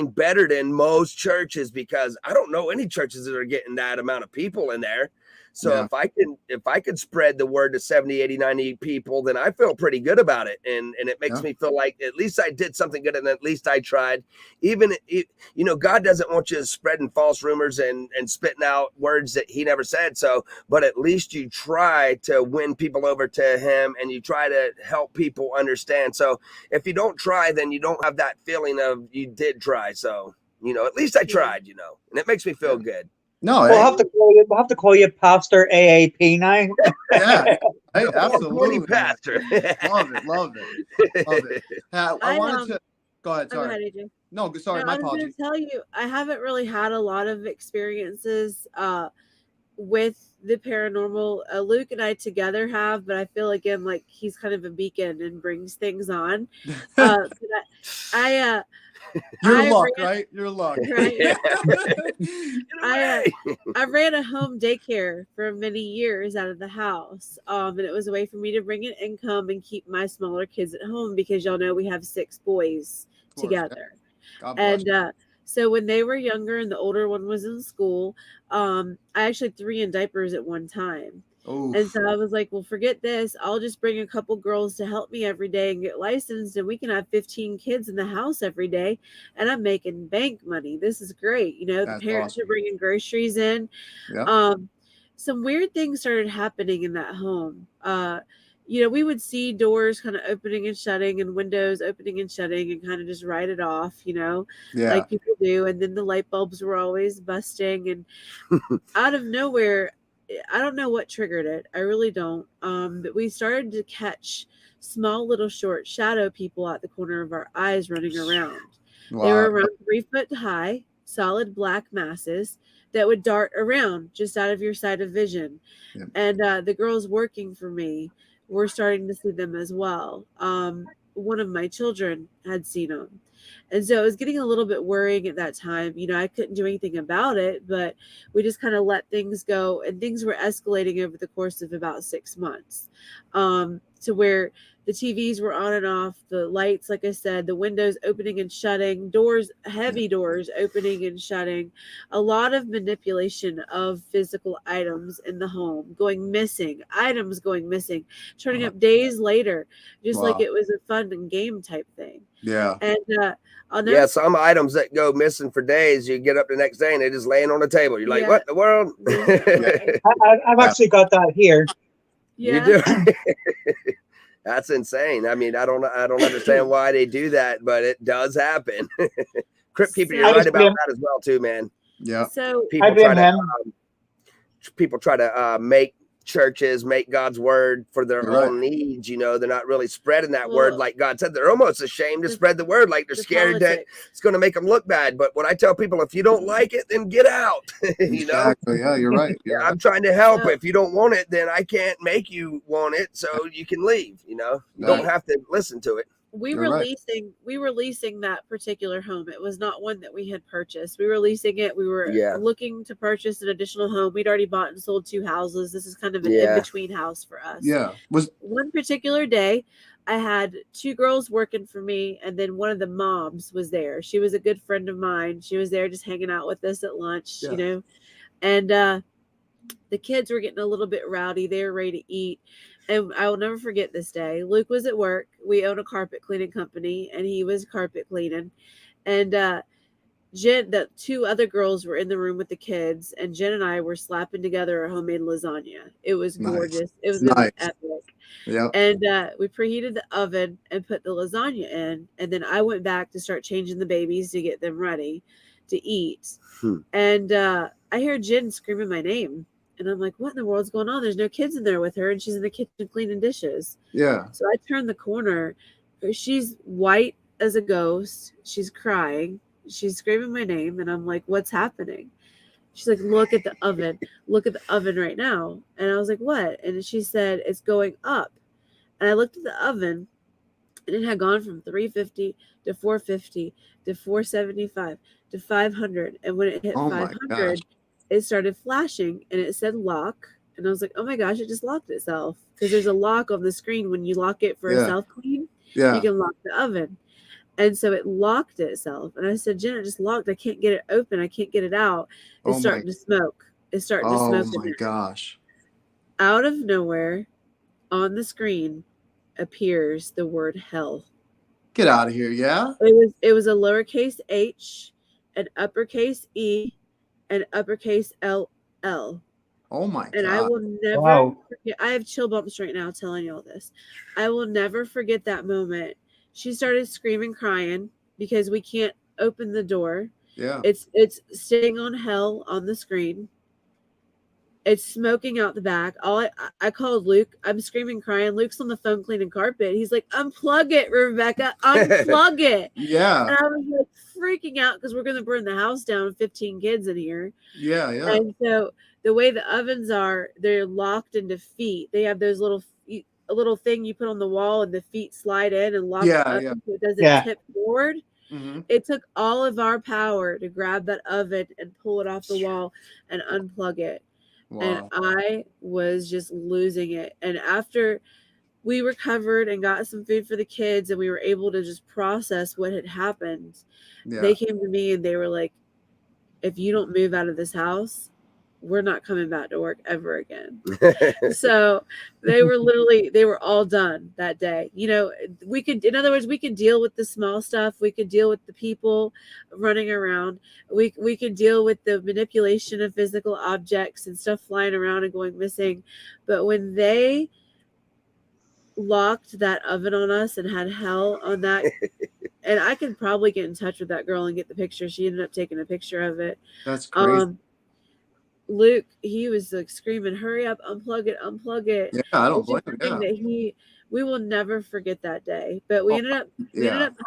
Speaker 3: better than most churches, because I don't know any churches that are getting that amount of people in there. So if I could spread the word to 70, 80, 90 people, then I feel pretty good about it. And it makes me feel like at least I did something good, and at least I tried. Even God doesn't want you spreading false rumors and spitting out words that he never said. So, but at least you try to win people over to him, and you try to help people understand. So if you don't try, then you don't have that feeling of you did try. So, at least I tried, and it makes me feel good.
Speaker 2: No,
Speaker 1: we'll have to call you Pastor AAP now.
Speaker 2: Yeah, hey, absolutely,
Speaker 3: Pastor.
Speaker 2: Love it. I wanted to go ahead. Sorry. No, sorry, my apologies.
Speaker 4: I was going to tell you, I haven't really had a lot of experiences with the paranormal. Luke and I together have, but I feel again like he's kind of a beacon and brings things on.
Speaker 2: Your luck, right? Your luck.
Speaker 4: Right? I ran a home daycare for many years out of the house. And it was a way for me to bring in income and keep my smaller kids at home, because y'all know we have 6 boys together. And so when they were younger and the older one was in school, I actually had 3 in diapers at one time.
Speaker 2: Oof.
Speaker 4: And so I was like, well, forget this. I'll just bring a couple girls to help me every day and get licensed, and we can have 15 kids in the house every day. And I'm making bank money. This is great. The parents are bringing groceries in. Yeah. Some weird things started happening in that home. We would see doors kind of opening and shutting and windows opening and shutting and kind of just write it off, like people do. And then the light bulbs were always busting, and out of nowhere, I don't know what triggered it. I really don't. But we started to catch small little short shadow people at the corner of our eyes running around. Wow. They were around 3 foot high, solid black masses that would dart around just out of your sight of vision. Yep. And the girls working for me were starting to see them as well. One of my children had seen them. And so it was getting a little bit worrying at that time. I couldn't do anything about it, but we just kind of let things go, and things were escalating over the course of about 6 months, to where the TVs were on and off, the lights, like I said, the windows opening and shutting, doors, heavy doors opening and shutting, a lot of manipulation of physical items in the home, going missing, items going missing, turning up days later, just like it was a fun and game type thing.
Speaker 2: Yeah.
Speaker 3: And some items that go missing for days, you get up the next day and they're just laying on the table. You're like, what in the world?
Speaker 1: I've actually got that here.
Speaker 4: Yeah.
Speaker 3: You do. That's insane. I mean, I don't understand why they do that, but it does happen. Crypt Keeper, you're right about that as well, too, man.
Speaker 2: Yeah.
Speaker 4: So
Speaker 3: people try to make churches make God's word for their own needs. They're not really spreading that word like God said. They're almost ashamed to spread the word, like they're scared that it's going to make them look bad. But what I tell people, if you don't like it, then get out.
Speaker 2: Exactly. Yeah, you're right.
Speaker 3: I'm trying to help. If you don't want it, then I can't make you want it, so you can leave. You don't have to listen to it.
Speaker 4: We were leasing that particular home. It was not one that we had purchased. We were leasing it. We were looking to purchase an additional home. We'd already bought and sold 2 houses. This is kind of an in-between house for us.
Speaker 2: Yeah.
Speaker 4: One particular day, I had 2 girls working for me, and then one of the moms was there. She was a good friend of mine. She was there just hanging out with us at lunch, and the kids were getting a little bit rowdy. They were ready to eat. And I will never forget this day. Luke was at work. We own a carpet cleaning company, and he was carpet cleaning. And Jen, the 2 other girls were in the room with the kids, and Jen and I were slapping together a homemade lasagna. It was gorgeous. It was epic.
Speaker 2: Yeah.
Speaker 4: And we preheated the oven and put the lasagna in. And then I went back to start changing the babies to get them ready to eat. And I hear Jen screaming my name. And I'm like, what in the world's going on? There's no kids in there with her. And she's in the kitchen cleaning dishes.
Speaker 2: Yeah.
Speaker 4: So I turn the corner. She's white as a ghost. She's crying. She's screaming my name. And I'm like, what's happening? She's like, look at the oven. Look at the oven right now. And I was like, what? And she said, it's going up. And I looked at the oven, and it had gone from 350 to 450 to 475 to 500. And when it hit
Speaker 2: Oh my
Speaker 4: 500, it started flashing, and it said lock. And I was like, oh my gosh, it just locked itself. Because there's a lock on the screen when you lock it for a self-clean.
Speaker 2: Yeah.
Speaker 4: You can lock the oven. And so it locked itself. And I said, Jen, it just locked. I can't get it open. I can't get it out. It's starting to smoke. It's starting to smoke.
Speaker 2: Oh my gosh.
Speaker 4: Out of nowhere, on the screen, appears the word hell.
Speaker 2: Get out of here. Yeah.
Speaker 4: It was a lowercase h, an uppercase E, and uppercase LL.
Speaker 2: Oh my God.
Speaker 4: And I will never forget. I have chill bumps right now telling you all this. I will never forget that moment. She started screaming, crying because we can't open the door.
Speaker 2: Yeah.
Speaker 4: It's staying on hell on the screen. It's smoking out the back. I called Luke. I'm screaming, crying. Luke's on the phone cleaning carpet. He's like, unplug it, Rebecca. Unplug it.
Speaker 2: Yeah.
Speaker 4: And I was like freaking out because we're going to burn the house down with 15 kids in here.
Speaker 2: Yeah. Yeah.
Speaker 4: And so the way the ovens are, they're locked into feet. They have those a little thing you put on the wall, and the feet slide in and lock the oven so it doesn't tip forward.
Speaker 2: Mm-hmm.
Speaker 4: It took all of our power to grab that oven and pull it off the wall and unplug it.
Speaker 2: Wow.
Speaker 4: And I was just losing it. And after we recovered and got some food for the kids, and we were able to just process what had happened, they came to me and they were like, if you don't move out of this house, we're not coming back to work ever again. So they were all done that day. You know, in other words, we could deal with the small stuff. We could deal with the people running around. We could deal with the manipulation of physical objects and stuff flying around and going missing. But when they locked that oven on us and had hell on that, and I could probably get in touch with that girl and get the picture. She ended up taking a picture of it.
Speaker 2: That's crazy.
Speaker 4: Luke, he was like screaming, hurry up, unplug it.
Speaker 2: Yeah, I don't blame him. Yeah.
Speaker 4: That we will never forget that day. But we ended up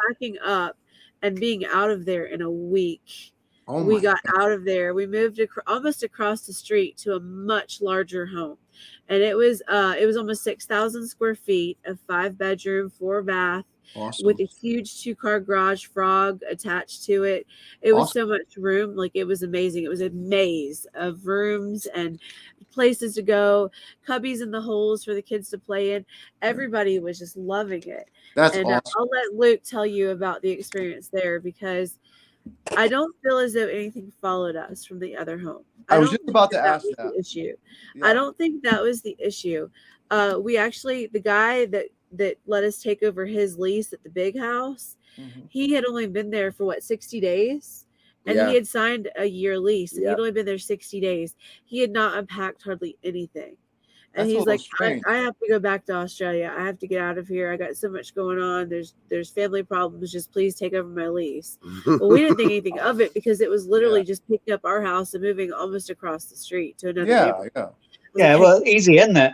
Speaker 4: packing up and being out of there in a week. We got out of there. We moved almost across the street to a much larger home. And it was almost 6,000 square feet, a 5-bedroom, 4-bath.
Speaker 2: Awesome.
Speaker 4: With a huge 2-car garage frog attached to it. It was so much room. Like, it was amazing. It was a maze of rooms and places to go, cubbies in the holes for the kids to play in. Everybody was just loving it.
Speaker 2: That's awesome.
Speaker 4: I'll let Luke tell you about the experience there, because I don't feel as though anything followed us from the other home.
Speaker 2: I was just about to ask that.
Speaker 4: The issue.
Speaker 2: Yeah.
Speaker 4: I don't think that was the issue. The guy that let us take over his lease at the big house, he had only been there for 60 days, and he had signed a year lease, and he'd only been there 60 days. He had not unpacked hardly anything. And he's like, I have to go back to Australia. I have to get out of here. I got so much going on. There's family problems. Just please take over my lease. Well, we didn't think anything of it, because it was literally just picking up our house and moving almost across the street to another neighborhood.
Speaker 1: Well, easy, isn't it?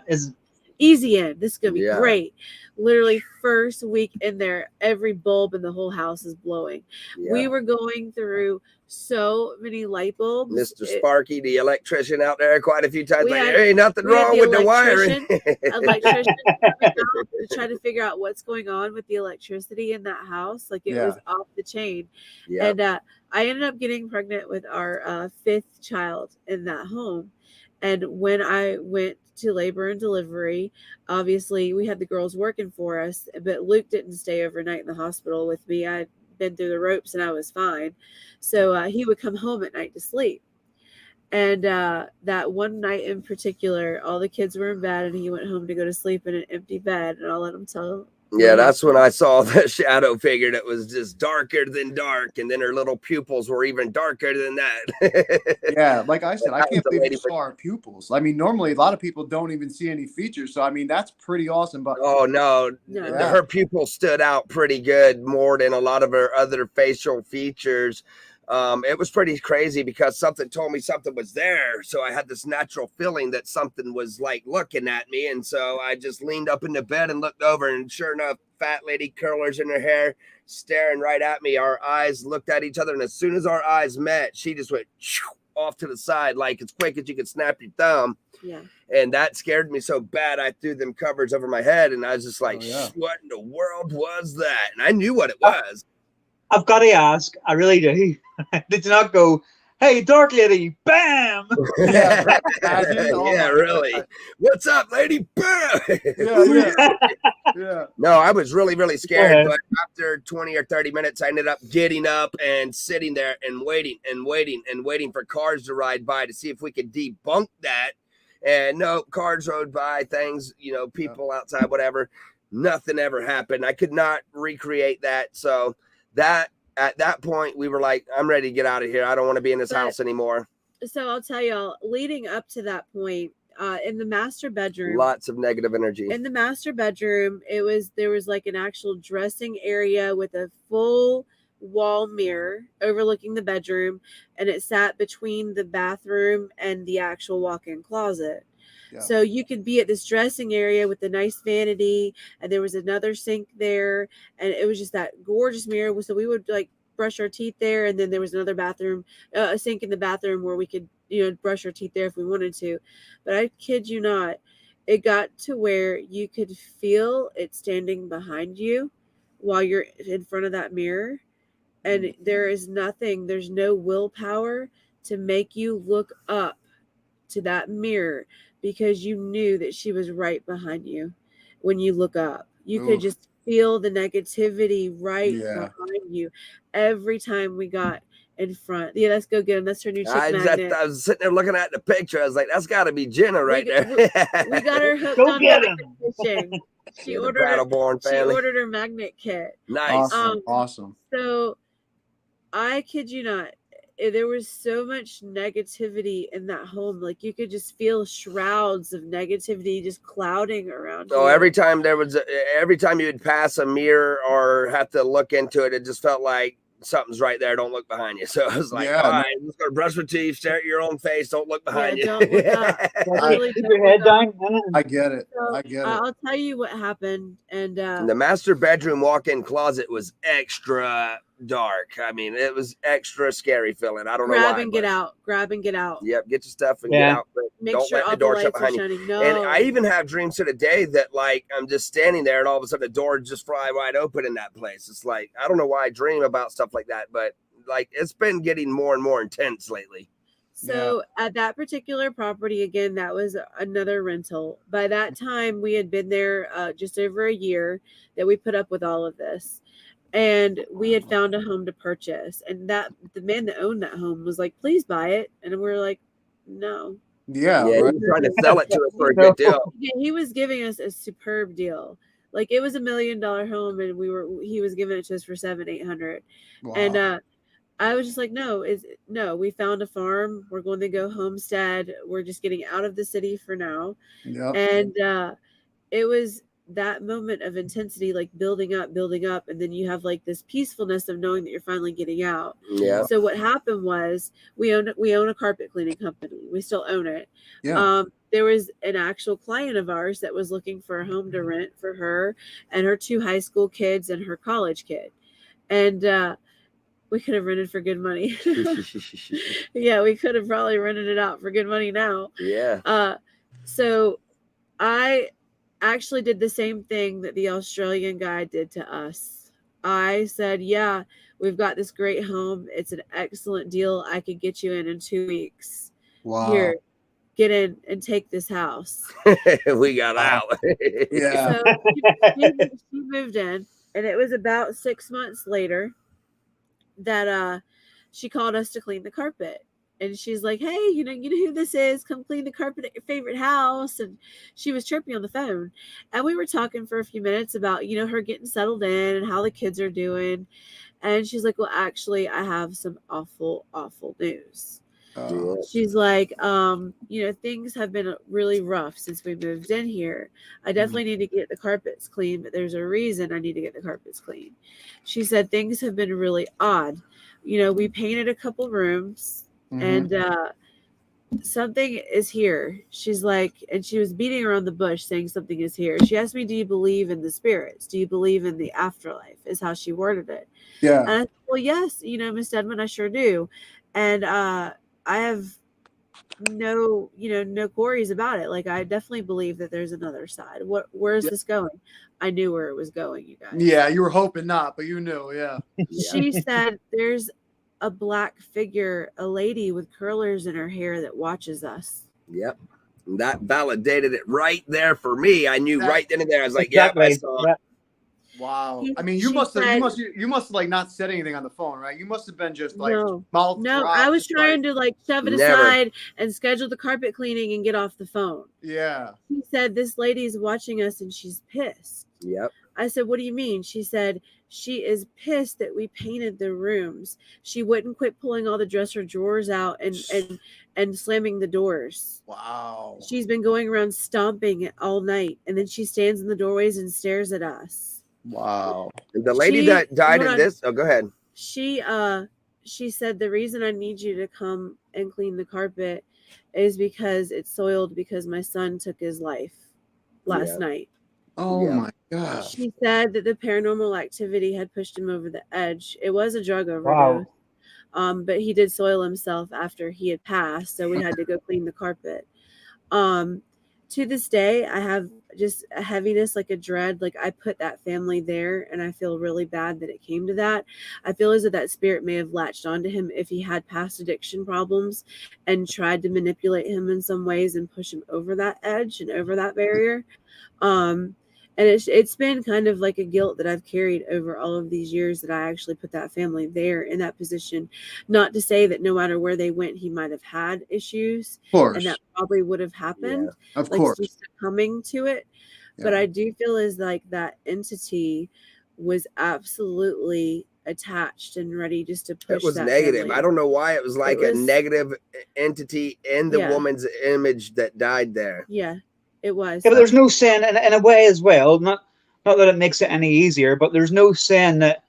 Speaker 4: Easy in. This is going to be great. Literally first week in there, every bulb in the whole house is blowing. We were going through so many light bulbs.
Speaker 3: Mr. Sparky, the electrician out there, quite a few times, there ain't nothing wrong with the wiring.
Speaker 4: Electrician to try to figure out what's going on with the electricity in that house. Like, it was off the chain. And I ended up getting pregnant with our 5th child in that home. And when I went to labor and delivery, obviously we had the girls working for us, but Luke didn't stay overnight in the hospital with me. I'd been through the ropes and I was fine. So he would come home at night to sleep. And that one night in particular, all the kids were in bed and he went home to go to sleep in an empty bed. And I'll let him tell
Speaker 3: Yeah, that's when I saw the shadow figure that was just darker than dark, and then her little pupils were even darker than that.
Speaker 2: Yeah, like I said, I
Speaker 3: That
Speaker 2: can't
Speaker 3: was the
Speaker 2: believe you
Speaker 3: lady
Speaker 2: saw her pupils. I mean, normally a lot of people don't even see any features, so I mean that's pretty awesome. But
Speaker 3: Oh no,
Speaker 4: No.
Speaker 2: Yeah.
Speaker 3: her pupils stood out pretty good, more than a lot of her other facial features. It was pretty crazy because something told me something was there. So I had this natural feeling that something was like looking at me. And so I just leaned up in the bed and looked over, and sure enough, fat lady, curlers in her hair, staring right at me. Our eyes looked at each other, and as soon as our eyes met, she just went off to the side like as quick as you could snap your thumb.
Speaker 4: Yeah.
Speaker 3: And that scared me so bad, I threw them covers over my head, and I was just like,
Speaker 2: Oh, yeah.
Speaker 3: what in the world was that? And I knew what it was.
Speaker 1: I've got to ask, I really do. Did you not go, hey, dark lady, bam?
Speaker 2: Yeah, right. Imagine. Oh
Speaker 3: Yeah,
Speaker 2: my
Speaker 3: really.
Speaker 2: God.
Speaker 3: What's up, lady?
Speaker 2: Yeah. Yeah.
Speaker 3: No, I was really, really
Speaker 1: ahead.
Speaker 3: scared. But after 20 or 30 minutes, I ended up getting up and sitting there and waiting and waiting and waiting for cars to ride by to see if we could debunk that. And no, cars rode by, things, you know, people outside, whatever. Nothing ever happened. I could not recreate that. So that at that point, we were like, I'm ready to get out of here. I don't want to be in this house anymore.
Speaker 4: So I'll tell y'all, leading up to that point, in the master bedroom,
Speaker 3: Lots of negative energy.
Speaker 4: in the master bedroom, there was like an actual dressing area with a full wall mirror overlooking the bedroom, and it sat between the bathroom and the actual walk-in closet.
Speaker 2: Yeah.
Speaker 4: So you could be at this dressing area with the nice vanity, and there was another sink there, and it was just that gorgeous mirror. So we would like brush our teeth there, and then there was another bathroom, a sink in the bathroom where we could, you know, brush our teeth there if we wanted to. But I kid you not, it got to where you could feel it standing behind you while you're in front of that mirror, and there's no willpower to make you look up to that mirror, because you knew that she was right behind you. When you look up, you could just feel the negativity right behind you every time we got in front. Yeah, let's go get him. That's her new chick magnet.
Speaker 3: I was sitting there looking at the picture. I was like, that's got to be Jenna right there.
Speaker 4: We got her hooked
Speaker 1: Go
Speaker 4: on
Speaker 1: get
Speaker 4: magnet fishing. She ordered her magnet kit.
Speaker 3: Nice.
Speaker 2: Awesome.
Speaker 4: So I kid you not, there was so much negativity in that home. Like you could just feel shrouds of negativity just clouding around you.
Speaker 3: So every time you would pass a mirror or have to look into it, it just felt like something's right there. Don't look behind you. So I was like, all right, just go brush your teeth, stare at your own face. Don't look behind you.
Speaker 4: Don't look up.
Speaker 1: Keep your head down.
Speaker 2: I get it.
Speaker 4: So,
Speaker 2: I get it.
Speaker 4: I'll tell you what happened. And
Speaker 3: the master bedroom walk-in closet was extra dark. I mean, it was extra scary feeling. I don't know why.
Speaker 4: Grab and get out.
Speaker 3: Yep, get your stuff and get out. But
Speaker 4: Make
Speaker 3: don't
Speaker 4: sure
Speaker 3: let
Speaker 4: all
Speaker 3: the door
Speaker 4: the
Speaker 3: shut
Speaker 4: lights are
Speaker 3: behind you.
Speaker 4: shining. No.
Speaker 3: And I even have dreams to the day that like I'm just standing there and all of a sudden the door just fly wide open in that place. It's like, I don't know why I dream about stuff like that, but like it's been getting more and more intense lately.
Speaker 4: So at that particular property, again, that was another rental. By that time, we had been there just over a year that we put up with all of this. And we had found a home to purchase. And the man that owned that home was like, please buy it. And we were like, no.
Speaker 2: Yeah,
Speaker 3: right. He was trying to sell it to us for a good deal.
Speaker 4: Yeah, he was giving us a superb deal. Like it was $1 million home, and he was giving it to us for $700-800.
Speaker 2: Wow.
Speaker 4: And I was just like, no, we found a farm. We're going to go homestead. We're just getting out of the city for now.
Speaker 2: Yep.
Speaker 4: And it was that moment of intensity, like building up. And then you have like this peacefulness of knowing that you're finally getting out.
Speaker 3: Yeah.
Speaker 4: So what happened was we own a carpet cleaning company. We still own it.
Speaker 2: Yeah.
Speaker 4: There was an actual client of ours that was looking for a home to rent for her and her 2 high school kids and her college kid. And, we could have rented for good money. Yeah, we could have probably rented it out for good money now.
Speaker 3: Yeah.
Speaker 4: So I actually did the same thing that the Australian guy did to us. I said, yeah, we've got this great home. It's an excellent deal. I could get you in 2 weeks.
Speaker 2: Wow.
Speaker 4: Here, get in and take this house.
Speaker 3: We got out.
Speaker 2: Yeah.
Speaker 4: So she moved in, and it was about 6 months later that she called us to clean the carpet. and she's like, hey, you know who this is? Come clean the carpet at your favorite house. And she was chirping on the phone. And we were talking for a few minutes about, her getting settled in and how the kids are doing. And she's like, well, actually, I have some awful, awful news. She's like, things have been really rough since we moved in here. I definitely need to get the carpets clean, but there's a reason I need to get the carpets clean. She said things have been really odd. We painted a couple rooms and something is here. She's like, and she was beating around the bush saying something is here. She asked me, do you believe in the spirits? Do you believe in the afterlife? Is how she worded it.
Speaker 2: Yeah.
Speaker 4: And I said, well, yes, Miss Edmund, I sure do. And I have no queries about it. Like, I definitely believe that there's another side. Where is this going? I knew where it was going, you guys.
Speaker 2: Yeah, you were hoping not, but you knew. Yeah.
Speaker 4: She said there's a black figure, a lady with curlers in her hair that watches us.
Speaker 3: Yep. That validated it right there for me. I knew right then and there. I was like,
Speaker 1: Exactly.
Speaker 3: yeah, I saw it.
Speaker 2: Wow. I mean, you must have like not said anything on the phone, right? You must have been just like mouth.
Speaker 4: No, I was trying to like shove it aside and schedule the carpet cleaning and get off the phone.
Speaker 2: Yeah.
Speaker 4: She said this lady is watching us and she's pissed.
Speaker 3: Yep.
Speaker 4: I said, what do you mean? She said she is pissed that we painted the rooms. She wouldn't quit pulling all the dresser drawers out and slamming the doors.
Speaker 2: Wow.
Speaker 4: She's been going around stomping it all night, and then she stands in the doorways and stares at us.
Speaker 2: Wow.
Speaker 3: The lady that died in this. Oh, go ahead.
Speaker 4: She said the reason I need you to come and clean the carpet is because it's soiled because my son took his life last night.
Speaker 2: Oh my gosh.
Speaker 4: She said that the paranormal activity had pushed him over the edge. It was a drug overdose. Wow. But he did soil himself after he had passed, so we had to go clean the carpet. To this day, I have just a heaviness, like a dread. Like, I put that family there, and I feel really bad that it came to that. I feel as if that spirit may have latched onto him if he had past addiction problems and tried to manipulate him in some ways and push him over that edge and over that barrier. And it's been kind of like a guilt that I've carried over all of these years that I actually put that family there in that position. Not to say that no matter where they went, he might have had issues.
Speaker 2: Of course.
Speaker 4: And that probably would have happened.
Speaker 2: Yeah, of course.
Speaker 4: Just coming to it. Yeah. But I do feel as like that entity was absolutely attached and ready just to push.
Speaker 3: It was negative. Family. I don't know why it was like a negative entity in the woman's image that died there.
Speaker 4: Yeah. It was.
Speaker 1: Yeah, but there's no saying in a way as well, not that it makes it any easier, but there's no saying that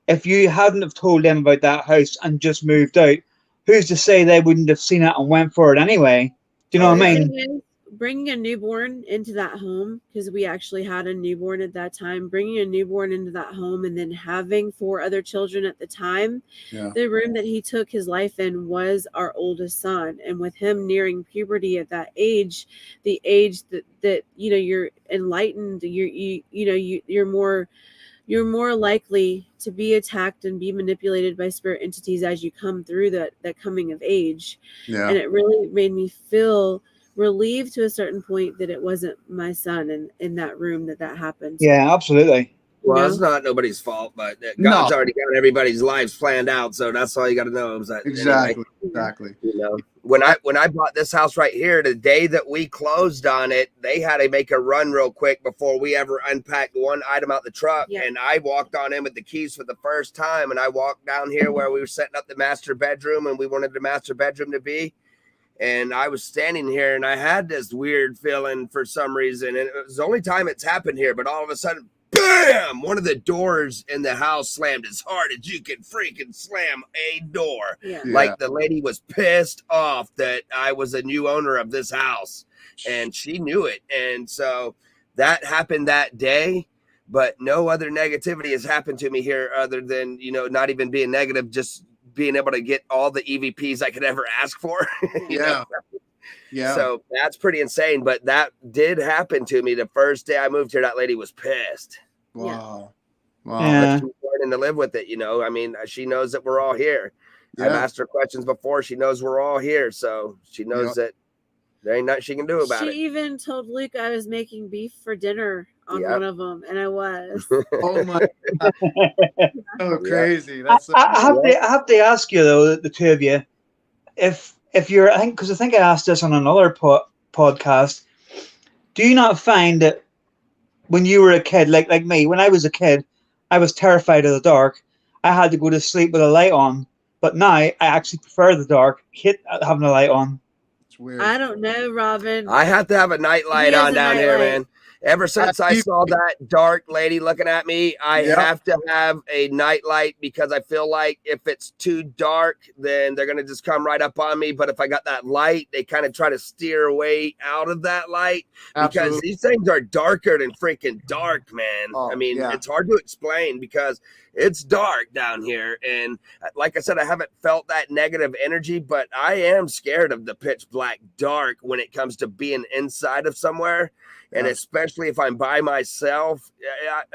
Speaker 1: if you hadn't have told them about that house and just moved out, who's to say they wouldn't have seen it and went for it anyway? Do you know what I mean? Bringing a newborn into that home, because we actually had a newborn at that time, bringing a newborn into that home and then having 4 other children at the time, the room that he took his life in was our oldest son. And with him nearing puberty at that age, the age that you're enlightened, you're more likely to be attacked and be manipulated by spirit entities as you come through that coming of age. Yeah. And it really made me feel relieved to a certain point that it wasn't my son in that room that happened. Yeah, absolutely.
Speaker 3: Well, it's not nobody's fault, but God's already got everybody's lives planned out, so that's all you got to know. Is that
Speaker 2: exactly.
Speaker 3: When I bought this house right here, the day that we closed on it, they had to make a run real quick before we ever unpacked one item out the truck. Yeah. And I walked on in with the keys for the first time, and I walked down here where we were setting up the master bedroom, and we wanted the master bedroom to be. And I was standing here and I had this weird feeling for some reason. And it was the only time it's happened here. But all of a sudden, bam, one of the doors in the house slammed as hard as you can freaking slam a door. Yeah. Like the lady was pissed off that I was a new owner of this house. And she knew it. And so that happened that day. But no other negativity has happened to me here other than, not even being negative, just being able to get all the EVPs I could ever ask for.
Speaker 2: Yeah.
Speaker 3: So that's pretty insane. But that did happen to me the first day I moved here. That lady was pissed.
Speaker 2: Wow.
Speaker 3: But she's learning to live with it. I mean, she knows that we're all here. I've asked her questions before. She knows we're all here. So she knows that there ain't nothing she can do about it.
Speaker 4: She even told Luke I was making beef for dinner on one of them, and I was.
Speaker 2: Oh my God. So crazy. That's
Speaker 1: I have to ask you though, the two of you, if if you're, I think I asked this on another podcast. Do you not find that when you were a kid, like me, when I was a kid, I was terrified of the dark. I had to go to sleep with a light on. But now I actually prefer the dark. Hate having a light on.
Speaker 2: It's weird.
Speaker 4: I don't know, Robin.
Speaker 3: I have to have a night light on down here, man. Ever since I saw that dark lady looking at me, I have to have a night light because I feel like if it's too dark, then they're going to just come right up on me. But if I got that light, they kind of try to steer away out of that light because these things are darker than freaking dark, man. I mean, it's hard to explain because it's dark down here. And like I said, I haven't felt that negative energy, but I am scared of the pitch black dark when it comes to being inside of somewhere. And especially if I'm by myself,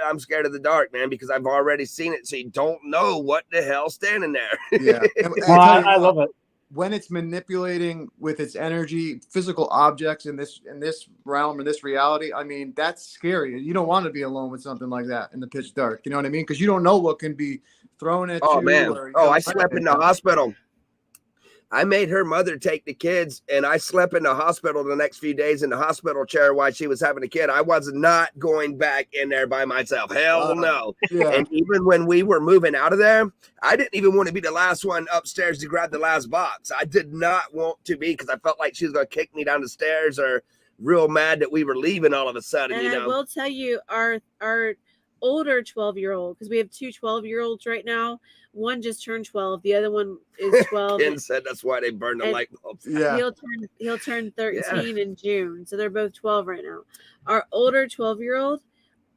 Speaker 3: I'm scared of the dark, man, because I've already seen it. So you don't know what the hell's standing there.
Speaker 2: Yeah.
Speaker 1: I love it.
Speaker 2: When it's manipulating with its energy, physical objects in this realm, in this reality, I mean, that's scary. You don't want to be alone with something like that in the pitch dark. You know what I mean? Because you don't know what can be thrown at you.
Speaker 3: Oh, man.
Speaker 2: Or,
Speaker 3: I slept in the hospital. I made her mother take the kids, and I slept in the hospital the next few days in the hospital chair while she was having a kid. I was not going back in there by myself. Hell no. Yeah. And even when we were moving out of there, I didn't even want to be the last one upstairs to grab the last box. I did not want to be because I felt like she was going to kick me down the stairs or real mad that we were leaving all of a sudden.
Speaker 4: And I will tell you, our older 12-year-old, because we have two 12-year-olds right now. One just turned 12. The other one is 12.
Speaker 3: Ken said that's why they burned the light bulbs.
Speaker 4: Yeah. He'll turn 13 in June. So they're both 12 right now. Our older 12-year-old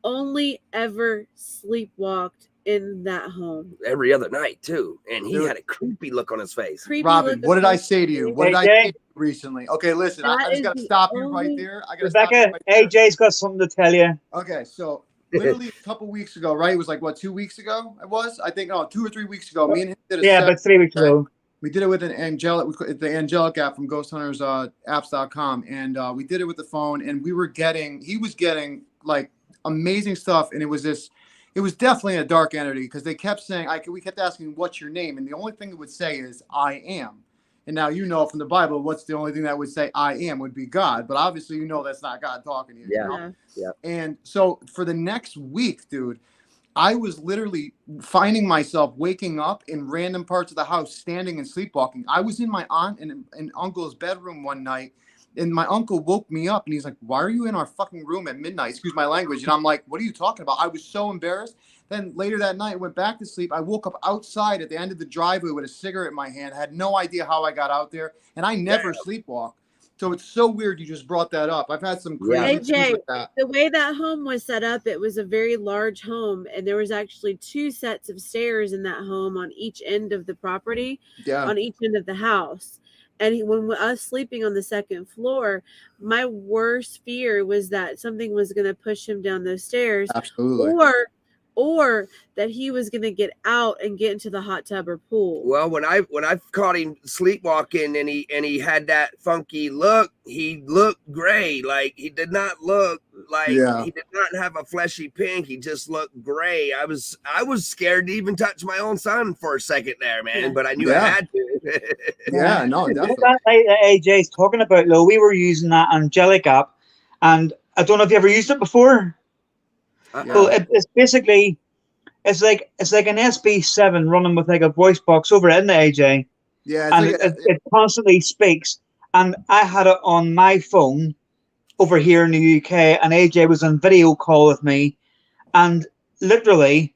Speaker 4: only ever sleepwalked in that home.
Speaker 3: Every other night, too. And he had a creepy look on his face.
Speaker 2: Robin, what did I say to you? What did I say to you recently? Okay, listen, I just got to stop you right there.
Speaker 1: Rebecca, AJ's got something to tell you.
Speaker 2: Okay, so literally a couple weeks ago, right? It was like, what, 2 weeks ago? It was? I think, 2 or 3 weeks ago. Me and him did a
Speaker 1: about 3 weeks ago.
Speaker 2: We did it with the Angelic app from ghosthuntersapps.com. And we did it with the phone. And he was getting like amazing stuff. And it was definitely a dark entity because they kept saying, we kept asking, what's your name? And the only thing it would say is, I am. And now you know from the Bible, what's the only thing that would say I am would be God. But obviously, you know that's not God talking to you.
Speaker 3: Yeah.
Speaker 2: You know?
Speaker 3: Yeah.
Speaker 2: And so for the next week, dude, I was literally finding myself waking up in random parts of the house, standing and sleepwalking. I was in my aunt and uncle's bedroom one night, and my uncle woke me up, and he's like, why are you in our fucking room at midnight? Excuse my language. And I'm like, what are you talking about? I was so embarrassed. Then later that night, I went back to sleep. I woke up outside at the end of the driveway with a cigarette in my hand. I had no idea how I got out there, and I never sleepwalk. So it's so weird you just brought that up. I've had some crazy things like that.
Speaker 4: The way that home was set up, it was a very large home, and there was actually 2 sets of stairs in that home on each end of the property, on each end of the house. And when I was sleeping on the second floor, my worst fear was that something was going to push him down those stairs.
Speaker 2: Absolutely.
Speaker 4: Or that he was going to get out and get into the hot tub or pool.
Speaker 3: Well, when I caught him sleepwalking and he had that funky look, he looked gray. Like he did not look like he did not have a fleshy pink. He just looked gray. I was scared to even touch my own son for a second there, man. But I knew I had to.
Speaker 2: Yeah, no, definitely.
Speaker 1: That AJ's talking about, though, we were using that Angelic app, and I don't know if you ever used it before. Well, it's basically it's like an SB7 running with like a voice box over it, isn't it, AJ?
Speaker 2: Yeah,
Speaker 1: and it constantly speaks. And I had it on my phone over here in the UK, and AJ was on video call with me, and literally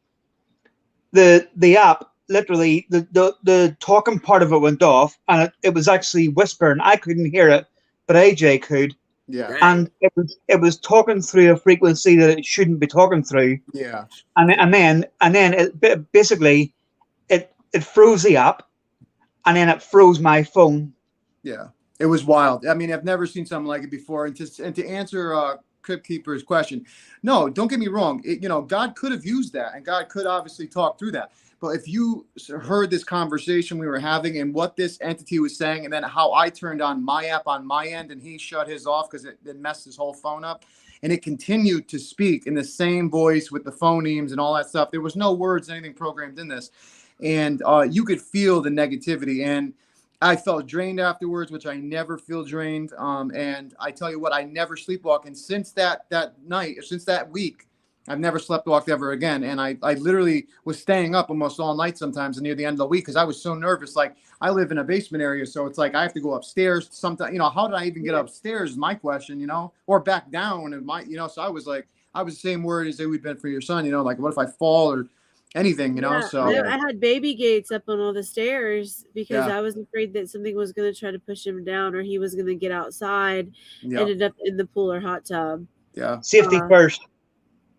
Speaker 1: the app, literally the talking part of it went off, and it was actually whispering. I couldn't hear it, but AJ could.
Speaker 2: Yeah,
Speaker 1: and it was talking through a frequency that it shouldn't be talking through.
Speaker 2: Yeah,
Speaker 1: and then it basically it froze the app, and then it froze my phone.
Speaker 2: Yeah, it was wild. I mean, I've never seen something like it before. And to answer Crypt Keeper's question, no, don't get me wrong. God could have used that, and God could obviously talk through that. But if you heard this conversation we were having and what this entity was saying, and then how I turned on my app on my end and he shut his off because it messed his whole phone up, and it continued to speak in the same voice with the phonemes and all that stuff. There was no words, anything programmed in this. And you could feel the negativity. And I felt drained afterwards, which I never feel drained. And I tell you what, I never sleepwalk. And since that night, since that week, I've never sleptwalked ever again. And I literally was staying up almost all night sometimes near the end of the week because I was so nervous. Like, I live in a basement area, so it's like I have to go upstairs sometimes. You know, how did I even get upstairs is my question, you know, or back down. And my, you know, so I was like, I was the same word as we've been for your son, you know, like what if I fall or anything, you know? So
Speaker 4: I had baby gates up on all the stairs because
Speaker 2: Yeah.
Speaker 4: I was afraid that something was going to try to push him down or he was going to get outside,
Speaker 2: Yeah.
Speaker 4: ended up in the pool or hot tub.
Speaker 2: Yeah.
Speaker 1: Safety first.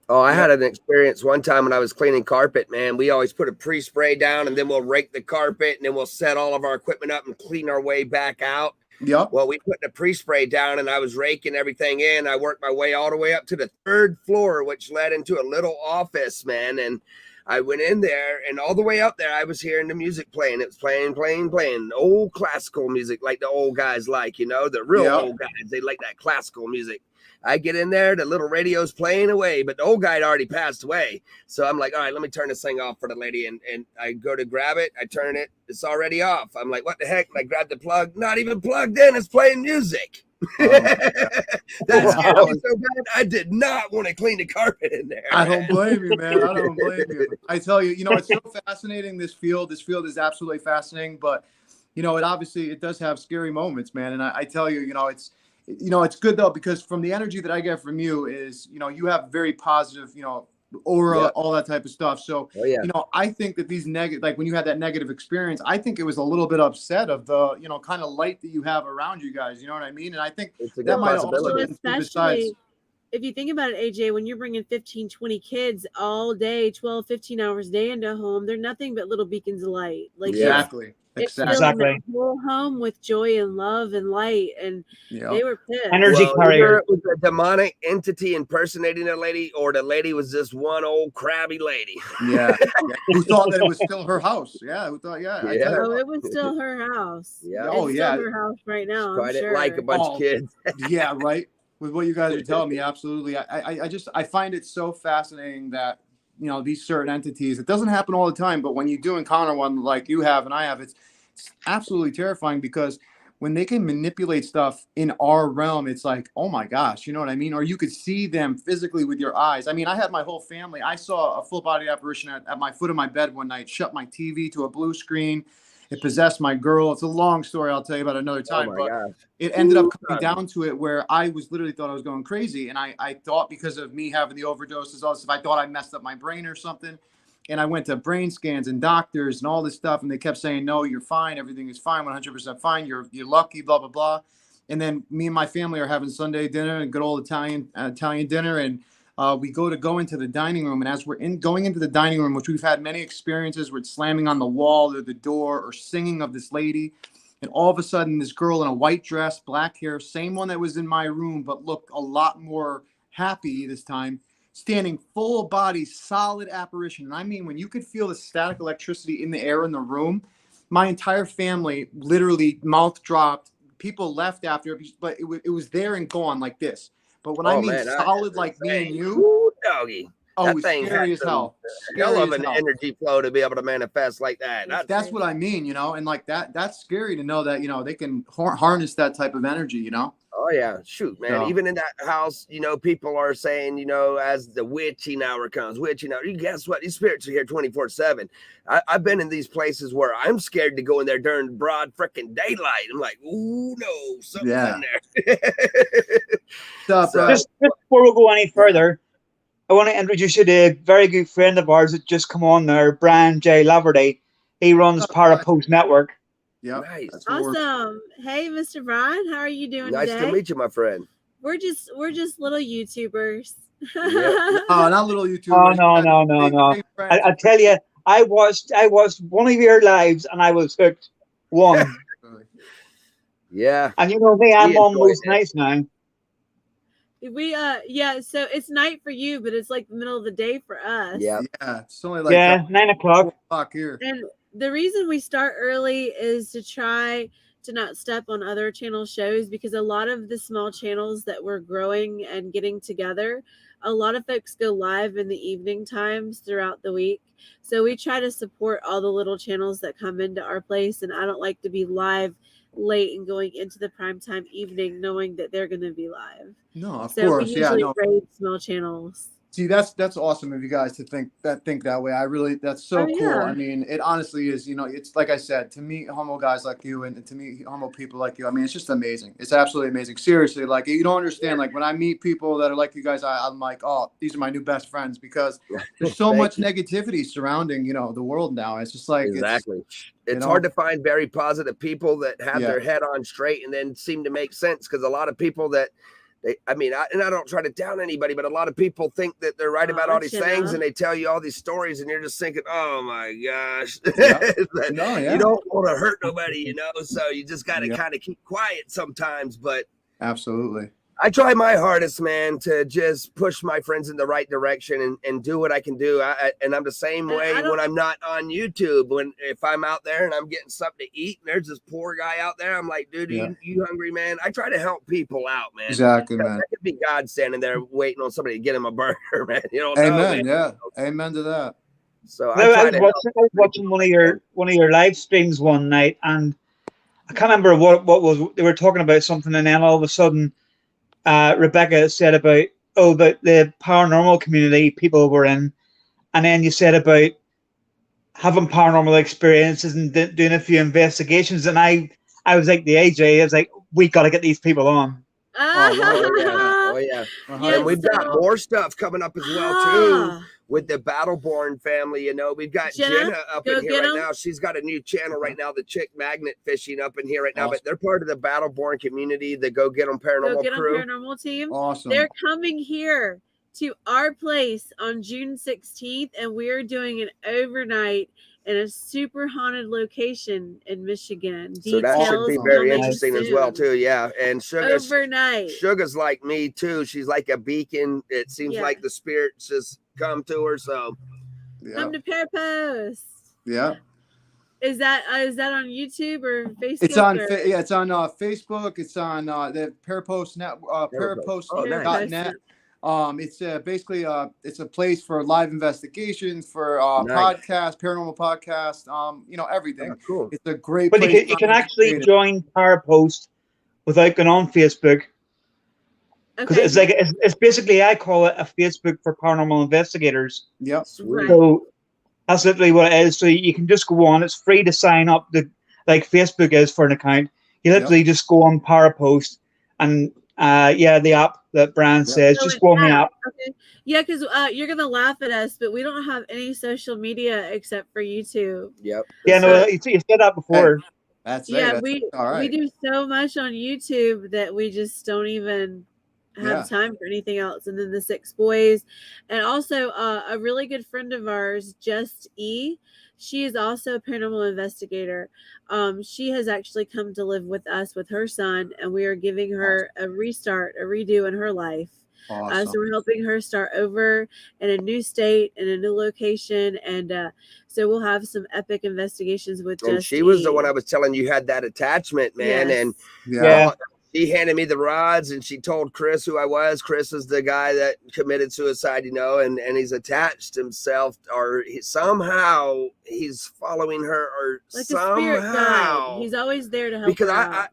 Speaker 3: Oh, I had an experience one time when I was cleaning carpet, man. We always put a pre-spray down and then we'll rake the carpet and then we'll set all of our equipment up and clean our way back out.
Speaker 2: Yep.
Speaker 3: Well, we put the pre-spray down and I was raking everything in. I worked my way all the way up to the 3rd floor, which led into a little office, man. And I went in there and all the way up there, I was hearing the music playing. It was playing old classical music like the old guys like, you know, the real old guys. They like that classical music. I get in there, the little radio's playing away, but the old guy had already passed away. So I'm like, all right, let me turn this thing off for the lady. And I go to grab it. I turn it. It's already off. I'm like, what the heck? And I grab the plug. Not even plugged in. It's playing music. That scared me so bad. I did not want to clean the carpet in there.
Speaker 2: I don't blame you, man. I don't blame you. I tell you, you know, it's so fascinating, this field. This field is absolutely fascinating. But, you know, it does have scary moments, man. And I tell you, it's good though, because from the energy that I get from you is, you know, you have very positive, you know, aura, all that type of stuff. So, you know, I think that these negative, like when you had that negative experience, I think it was a little bit upset of the, you know, kind of light that you have around you guys. You know what I mean? And I think that might also be
Speaker 4: especially if you think about it, AJ, when you're bringing 15, 20 kids all day, 12, 15 hours a day into a home, they're nothing but little beacons of light. Like
Speaker 2: exactly.
Speaker 4: It's filling the whole home with joy and love and light, and they were pissed.
Speaker 1: Energy carrier.
Speaker 3: It was a demonic entity impersonating a lady, or the lady was just one old crabby lady.
Speaker 2: Yeah. Who thought that it was still her house? Yeah. Who thought? Yeah.
Speaker 4: Oh, it was still her house.
Speaker 3: Yeah.
Speaker 4: It's still her house right now.
Speaker 3: Quite like a bunch of kids.
Speaker 2: Yeah. Right. With what you guys are telling me, absolutely. I find it so fascinating that, you know, these certain entities, it doesn't happen all the time, but when you do encounter one like you have and I have, it's absolutely terrifying, because when they can manipulate stuff in our realm, it's like, oh my gosh, you know what I mean? Or you could see them physically with your eyes. I mean, I had my whole family. I saw a full body apparition at my foot of my bed one night, shut my TV to a blue screen. It possessed my girl. It's a long story. I'll tell you about another time. But it ended up coming down to it where I was literally thought I was going crazy. And I thought, because of me having the overdoses, all this stuff, I thought I messed up my brain or something. And I went to brain scans and doctors and all this stuff. And they kept saying, no, you're fine. Everything is fine. 100% fine. You're lucky, blah, blah, blah. And then me and my family are having Sunday dinner and good old Italian dinner. And we go into the dining room. And as we're going into the dining room, which we've had many experiences with slamming on the wall or the door or singing of this lady. And all of a sudden, this girl in a white dress, black hair, same one that was in my room, but looked a lot more happy this time, standing full body, solid apparition. And I mean, when you could feel the static electricity in the air in the room, my entire family literally mouth dropped. People left after, but it was there and gone like this. But when I mean solid, like me and you,
Speaker 3: ooh, doggy.
Speaker 2: It was scary as hell.
Speaker 3: Hell of an energy flow to be able to manifest like that.
Speaker 2: That's what I mean, you know, and like that's scary to know that, you know, they can harness that type of energy, you know.
Speaker 3: Oh yeah, shoot, man. Even in that house, you know, people are saying, you know, as the witching hour comes, guess what? These spirits are here 24/7. I've been in these places where I'm scared to go in there during broad freaking daylight. I'm like, ooh, no, something's in there.
Speaker 1: Just before we go any further, I want to introduce you to a very good friend of ours that just come on there, Brian J. Laverty. He runs Parapost Network.
Speaker 2: Yeah,
Speaker 3: nice.
Speaker 4: Awesome. Hey, Mr. Brian, how are you doing
Speaker 3: today?
Speaker 4: Nice
Speaker 3: to meet you, my friend.
Speaker 4: We're just little YouTubers.
Speaker 2: Oh, not little YouTubers.
Speaker 1: No. I tell you, I watched one of your lives and I was hooked. One.
Speaker 3: Yeah.
Speaker 1: And you know me, I'm on most nights now.
Speaker 4: So it's night for you, but it's like the middle of the day for us.
Speaker 3: Yeah.
Speaker 2: It's only like
Speaker 1: 9 o'clock.
Speaker 2: Here.
Speaker 4: And the reason we start early is to try to not step on other channel shows, because a lot of the small channels that we're growing and getting together a lot of folks go live in the evening times throughout the week. So we try to support all the little channels that come into our place. And I don't like to be live late and going into the primetime evening knowing that they're going to be live.
Speaker 2: No, of
Speaker 4: So
Speaker 2: course.
Speaker 4: we usually
Speaker 2: Yeah, no.
Speaker 4: raid small channels.
Speaker 2: See, that's awesome of you guys to think that way. That's so cool.
Speaker 4: Yeah.
Speaker 2: I mean, it honestly is, it's like I said, to meet humble guys like you and to meet humble people like you. I mean, it's just amazing. It's absolutely amazing. Seriously, like you don't understand. Like when I meet people that are like you guys, I'm like, oh, these are my new best friends because there's so much negativity surrounding, the world now. It's just like
Speaker 3: exactly. It's hard to find very positive people that have their head on straight and then seem to make sense, because a lot of people that I don't try to down anybody, but a lot of people think that they're right about all these things, and they tell you all these stories, and you're just thinking, oh my gosh, you don't want to hurt nobody, so you just got to kind of keep quiet sometimes. But
Speaker 2: absolutely,
Speaker 3: I try my hardest, man, to just push my friends in the right direction and do what I can do. And I'm the same way when I'm not on YouTube. If I'm out there and I'm getting something to eat and there's this poor guy out there, I'm like, dude, you hungry, man? I try to help people out, man.
Speaker 2: Exactly, man.
Speaker 3: That could be God standing there waiting on somebody to get him a burger, man. You don't
Speaker 2: Amen.
Speaker 3: know, man.
Speaker 2: Yeah. Amen to that.
Speaker 3: So
Speaker 1: I was watching one of your live streams one night, and I can't remember what was they were talking about something, and then all of a sudden Rebecca said about the paranormal community people were in, and then you said about having paranormal experiences and doing a few investigations, and I was like the AJ, I was like, we got to get these people on.
Speaker 3: Oh yeah. And we've got more stuff coming up as well too with the Battleborn family. We've got Jenna up in here right now. She's got a new channel right now, the Chick Magnet Fishing up in here right now. But they're part of the Battleborn community, the Go Get 'em Paranormal crew.
Speaker 4: Paranormal team.
Speaker 2: Awesome.
Speaker 4: They're coming here to our place on June 16th, and we're doing an overnight in a super haunted location in Michigan.
Speaker 3: So that should be very interesting as well too. Yeah. And Sugar's like me too. She's like a beacon. It seems like the spirits just come to her. So
Speaker 4: come to Parapost.
Speaker 2: Yeah.
Speaker 3: Oh,
Speaker 4: Is that on YouTube or Facebook?
Speaker 2: It's on it's on Facebook. It's on the Parapost Network, Parapost.net. It's basically it's a place for live investigations, for podcasts, paranormal podcasts, everything.
Speaker 3: Cool.
Speaker 2: It's a great
Speaker 1: but
Speaker 2: place.
Speaker 1: You can actually join Parapost without going on Facebook, because it's basically, I call it a Facebook for paranormal investigators.
Speaker 2: Yep.
Speaker 4: Right.
Speaker 1: So that's literally what it is. So you can just go on. It's free to sign up. Like Facebook is for an account. You literally just go on Parapost and the app that Brian says, just go on the app.
Speaker 4: Okay. Yeah, because you're gonna laugh at us, but we don't have any social media except for YouTube.
Speaker 3: Yep.
Speaker 1: Yeah, no, you said that before.
Speaker 2: Hey, that's
Speaker 4: we do so much on YouTube that we just don't even have time for anything else. And then the 6 boys, and also a really good friend of ours, Just E. She is also a paranormal investigator. She has actually come to live with us with her son, and we are giving her a redo in her life.
Speaker 2: Awesome.
Speaker 4: So we're helping her start over in a new state, in a new location, and so we'll have some epic investigations with Just
Speaker 3: she was the one I was telling you had that attachment, man.
Speaker 4: Yes.
Speaker 3: And she handed me the rods, and she told Chris who I was. Chris is the guy that committed suicide, and he's attached himself, or somehow he's following her, or
Speaker 4: like
Speaker 3: somehow
Speaker 4: a spirit guide. He's always there to help.
Speaker 3: Because
Speaker 4: her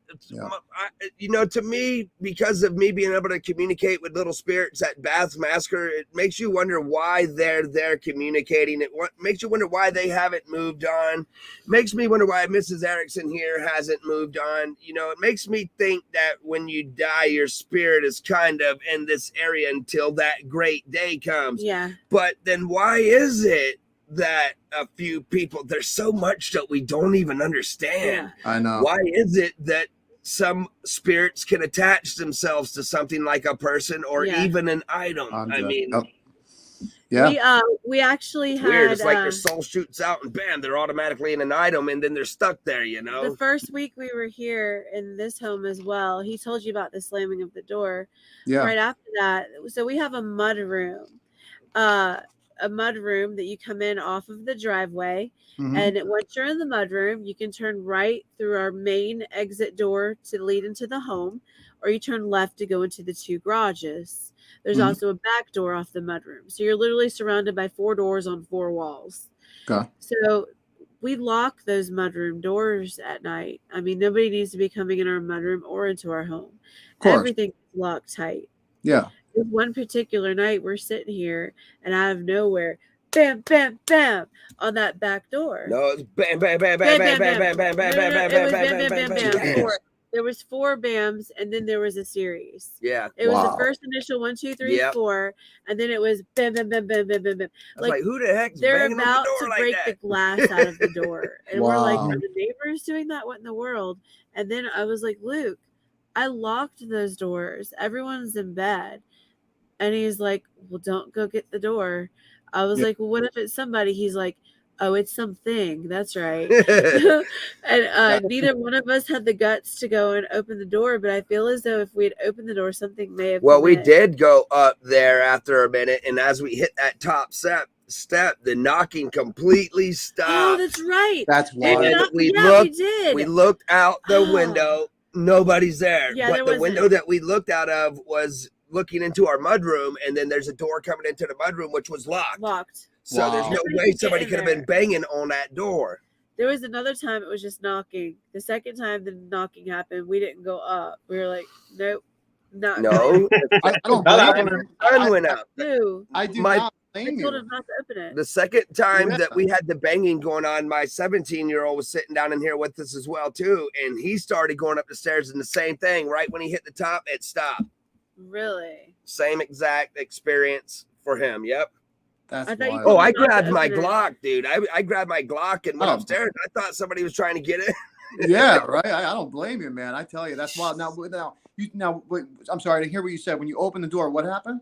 Speaker 3: to me, because of me being able to communicate with little spirits at Bath's Massacre, it makes you wonder why they're there communicating. It makes you wonder why they haven't moved on. Makes me wonder why Mrs. Erickson here hasn't moved on. It makes me think that when you die, your spirit is kind of in this area until that great day comes.
Speaker 4: Yeah.
Speaker 3: But then why is it that a few people, there's so much that we don't even understand?
Speaker 2: Yeah. I know.
Speaker 3: Why is it that some spirits can attach themselves to something like a person or even an item?
Speaker 4: We actually had
Speaker 3: weird. It's like their soul shoots out and bam, they're automatically in an item, and then they're stuck there.
Speaker 4: The first week we were here in this home as well, he told you about the slamming of the door.
Speaker 2: Yeah.
Speaker 4: Right after that, so we have a mud room. a mud room that you come in off of the driveway.
Speaker 2: Mhm.
Speaker 4: And once you're in the mud room, you can turn right through our main exit door to lead into the home, or you turn left to go into the 2 garages. There's
Speaker 2: Mhm.
Speaker 4: also a back door off the mud room. So you're literally surrounded by 4 doors on 4 walls.
Speaker 2: Okay.
Speaker 4: So we lock those mudroom doors at night. I mean, nobody needs to be coming in our mudroom or into our home.
Speaker 2: Of course.
Speaker 4: Everything's locked tight.
Speaker 2: Yeah.
Speaker 4: This one particular night, we're sitting here, and out of nowhere, bam, bam, bam, on that back door.
Speaker 3: No, it's bam, bam, bam, bam, bam, bam, bam, bam, bam, bam, bam,
Speaker 4: It was
Speaker 3: bam,
Speaker 4: bam, bam, bam, bam.
Speaker 3: bam.
Speaker 4: 4. There was 4 bams, and then there was a series.
Speaker 3: Yeah.
Speaker 4: It was the
Speaker 2: Wow.
Speaker 4: first initial 1, 2, 3,
Speaker 3: Yep.
Speaker 4: 4, and then it was bam, bam, bam, bam, bam, bam, bam.
Speaker 3: I was like, who the heck's
Speaker 4: They're
Speaker 3: banging on
Speaker 4: about
Speaker 3: the
Speaker 4: to
Speaker 3: door like
Speaker 4: break the
Speaker 3: that?
Speaker 4: glass out of the door. And we're like,
Speaker 2: Wow.
Speaker 4: are the neighbors doing that? What in the world? And then I was like, Luke, I locked those doors. Everyone's in bed. And he's like, well, don't go get the door. I was
Speaker 2: Yeah.
Speaker 4: like, well, what if it's somebody? He's like, oh, it's something. That's right. And neither one of us had the guts to go and open the door, but I feel as though if we had opened the door, something may have
Speaker 3: Well,
Speaker 4: come
Speaker 3: we
Speaker 4: in.
Speaker 3: did go up there after a minute, and as we hit that top step, the knocking completely
Speaker 4: Oh,
Speaker 3: stopped.
Speaker 4: that's right.
Speaker 2: That's
Speaker 4: And
Speaker 2: wild.
Speaker 3: And we
Speaker 4: we
Speaker 3: looked-
Speaker 4: did.
Speaker 3: We looked out the
Speaker 4: Oh.
Speaker 3: window. Nobody's there.
Speaker 4: Yeah,
Speaker 3: but
Speaker 4: there
Speaker 3: the
Speaker 4: wasn't.
Speaker 3: window that we looked out of was looking into our mudroom, and then there's a door coming into the mudroom, which was locked.
Speaker 4: Locked.
Speaker 3: So there's
Speaker 2: Wow.
Speaker 3: no
Speaker 4: Nobody
Speaker 3: way
Speaker 4: could get
Speaker 3: somebody
Speaker 4: in
Speaker 3: could have
Speaker 4: there.
Speaker 3: been banging on that door.
Speaker 4: There was another time it was just knocking. The second time the knocking happened, we didn't go up. We were like, nope, not
Speaker 3: No,
Speaker 2: I don't
Speaker 1: Not
Speaker 2: blame
Speaker 1: happening.
Speaker 2: you.
Speaker 3: sun went out.
Speaker 4: Dude,
Speaker 2: I do
Speaker 3: My-
Speaker 2: not
Speaker 4: I
Speaker 2: blame
Speaker 4: told
Speaker 2: you.
Speaker 4: him not to open it.
Speaker 3: The second time
Speaker 2: Yeah.
Speaker 3: that we had the banging going on, my 17-year-old was sitting down in here with us as well too, and he started going up the stairs, and the same thing. Right when he hit the top, it stopped.
Speaker 4: Really?
Speaker 3: Same exact experience for him. Yep.
Speaker 2: That's
Speaker 4: I thought you
Speaker 2: wild.
Speaker 4: told
Speaker 3: Oh, I
Speaker 4: not to
Speaker 3: grabbed my
Speaker 4: open it.
Speaker 3: Glock, dude. I grabbed my Glock and went
Speaker 2: Oh.
Speaker 3: upstairs. I thought somebody was trying to get it.
Speaker 2: Yeah, right. I don't blame you, man. I tell you, that's wild. I'm sorry to hear what you said. When you opened the door, what happened?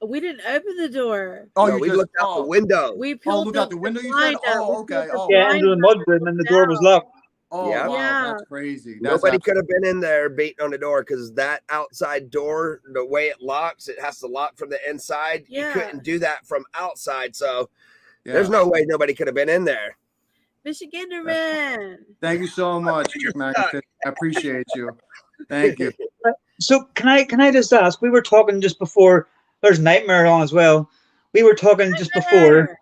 Speaker 4: We didn't open the door.
Speaker 2: Oh,
Speaker 3: No,
Speaker 2: you
Speaker 3: we
Speaker 2: just
Speaker 3: looked out the window.
Speaker 4: We pulled
Speaker 2: look out the window, you said?
Speaker 4: blind out.
Speaker 2: Oh,
Speaker 4: We
Speaker 2: okay.
Speaker 4: pulled the
Speaker 2: Oh.
Speaker 1: Yeah,
Speaker 4: blind
Speaker 1: into the
Speaker 4: out.
Speaker 1: mud room, and the door was locked.
Speaker 2: Oh,
Speaker 3: Yeah.
Speaker 2: wow,
Speaker 4: Yeah.
Speaker 2: that's crazy. That's
Speaker 3: Nobody could have been in there beating on the door because that outside door, the way it locks, it has to lock from the inside.
Speaker 4: Yeah.
Speaker 3: You couldn't do that from outside. So
Speaker 2: yeah.
Speaker 3: there's no way nobody could have been in there.
Speaker 4: Michigander.
Speaker 2: Thank you so much, Magnificent. I appreciate you. Thank you.
Speaker 1: So can I just ask? We were talking just before. There's Nightmare on as well. We were talking just before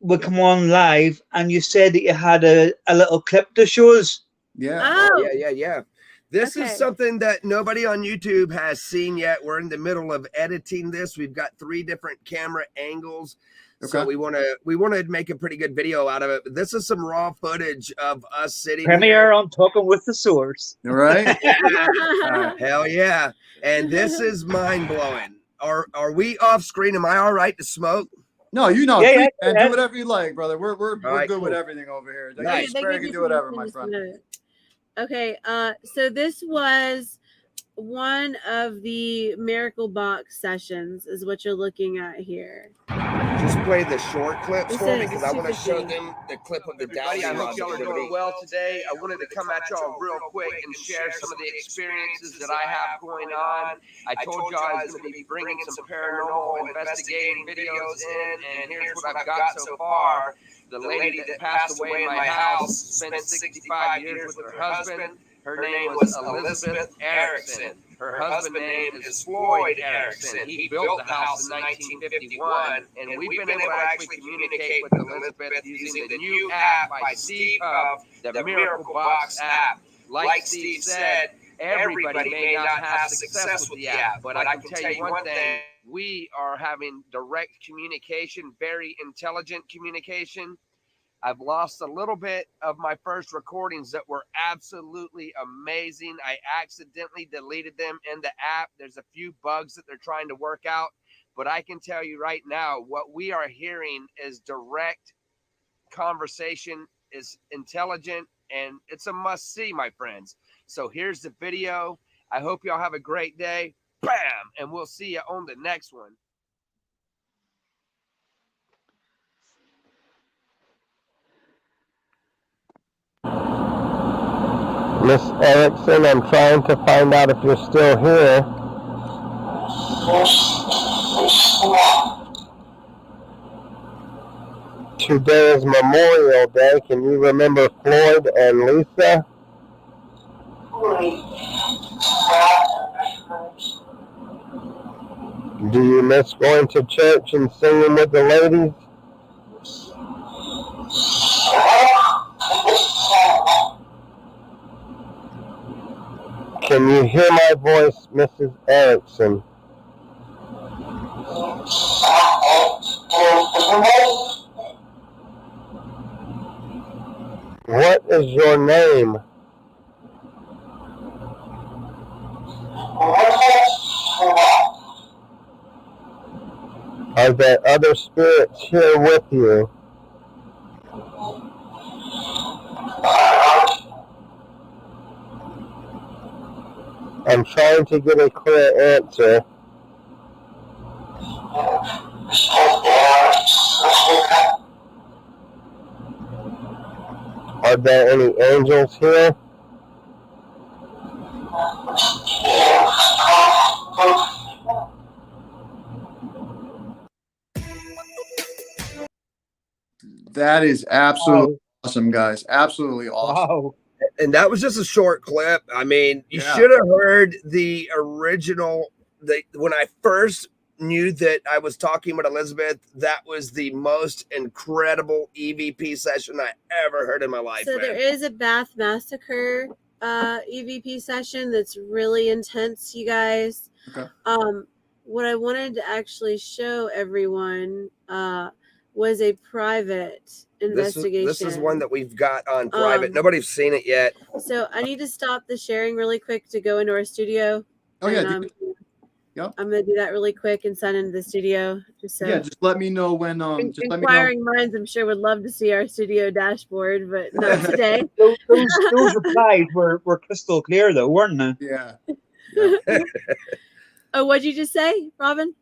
Speaker 1: we come on live, and you said that you had a little clip to show us.
Speaker 2: Yeah.
Speaker 4: Oh,
Speaker 3: Yeah. This
Speaker 4: Okay.
Speaker 3: is something that nobody on YouTube has seen yet. We're in the middle of editing this. We've got 3 different camera angles. So
Speaker 2: Okay.
Speaker 3: we want to make a pretty good video out of it. But this is some raw footage of us sitting
Speaker 1: Premiere on Talking with the Source.
Speaker 2: All right.
Speaker 3: here. Hell yeah. And this is mind blowing. Are we off screen? Am I all right to smoke?
Speaker 2: No, you know,
Speaker 1: Yeah,
Speaker 2: please,
Speaker 1: yeah,
Speaker 2: man,
Speaker 1: yeah.
Speaker 2: do whatever you like, brother. We're
Speaker 3: right,
Speaker 2: good with
Speaker 3: cool.
Speaker 2: everything over here. You
Speaker 3: Nice.
Speaker 2: swear you can do whatever, my friend.
Speaker 4: Okay, so this was one of the Miracle Box sessions, is what you're looking at here.
Speaker 3: Just play the short clips
Speaker 4: This
Speaker 3: for me
Speaker 4: is
Speaker 3: because I want to show
Speaker 4: stupid.
Speaker 3: them the clip of the
Speaker 5: Everybody, I hope y'all are doing
Speaker 3: download.
Speaker 5: well today. I wanted to come at y'all real quick and share some of the experiences that I have going on. I told y'all I was going to be bringing some paranormal investigating videos in, and here's what I've got so far. The lady that passed away in my house spent 65 years with her husband. Her name was Elizabeth Erickson. Her husband's name is Floyd Erickson. He built the house in 1951, and we've been able to actually communicate with Elizabeth using the new app by Steve Huff, the Miracle Box app. Like Steve said, everybody may not have success with the app, but I can tell you one thing. We are having direct communication, very intelligent communication. I've lost a little bit of my first recordings that were absolutely amazing. I accidentally deleted them in the app. There's a few bugs that they're trying to work out, but I can tell you right now, what we are hearing is direct conversation, is intelligent, and it's a must-see, my friends. So here's the video. I hope y'all have a great day. Bam! And we'll see you on the next one.
Speaker 3: Miss Erickson, I'm trying to find out if you're still here.
Speaker 6: Today is Memorial Day. Can you remember Floyd and Lisa? Do you miss going to church and singing with the ladies? Can you hear my voice, Mrs. Erickson? What is your name? Are there other spirits here with you? I'm trying to get a clear answer. Are there any angels here?
Speaker 2: That is absolutely awesome, guys. Absolutely awesome.
Speaker 1: Wow.
Speaker 3: And that was just a short clip. I mean, you
Speaker 2: Yeah.
Speaker 3: should have heard the original. When I first knew that I was talking with Elizabeth, that was the most incredible EVP session I ever heard in my life.
Speaker 4: So there is a Bath Massacre EVP session that's really intense, you guys.
Speaker 2: Okay.
Speaker 4: What I wanted to actually show everyone was a private investigation.
Speaker 3: This is one that we've got on private. Nobody's seen it yet.
Speaker 4: So I need to stop the sharing really quick to go into our studio.
Speaker 2: Oh yeah.
Speaker 4: I'm gonna do that really quick and sign into the studio. Just so.
Speaker 2: Yeah, just let me know when. Just let me know.
Speaker 4: Inquiring minds, I'm sure, would love to see our studio dashboard, but not today.
Speaker 1: Those replies were crystal clear, though, weren't they?
Speaker 2: Yeah.
Speaker 4: Oh, what'd you just say, Robin?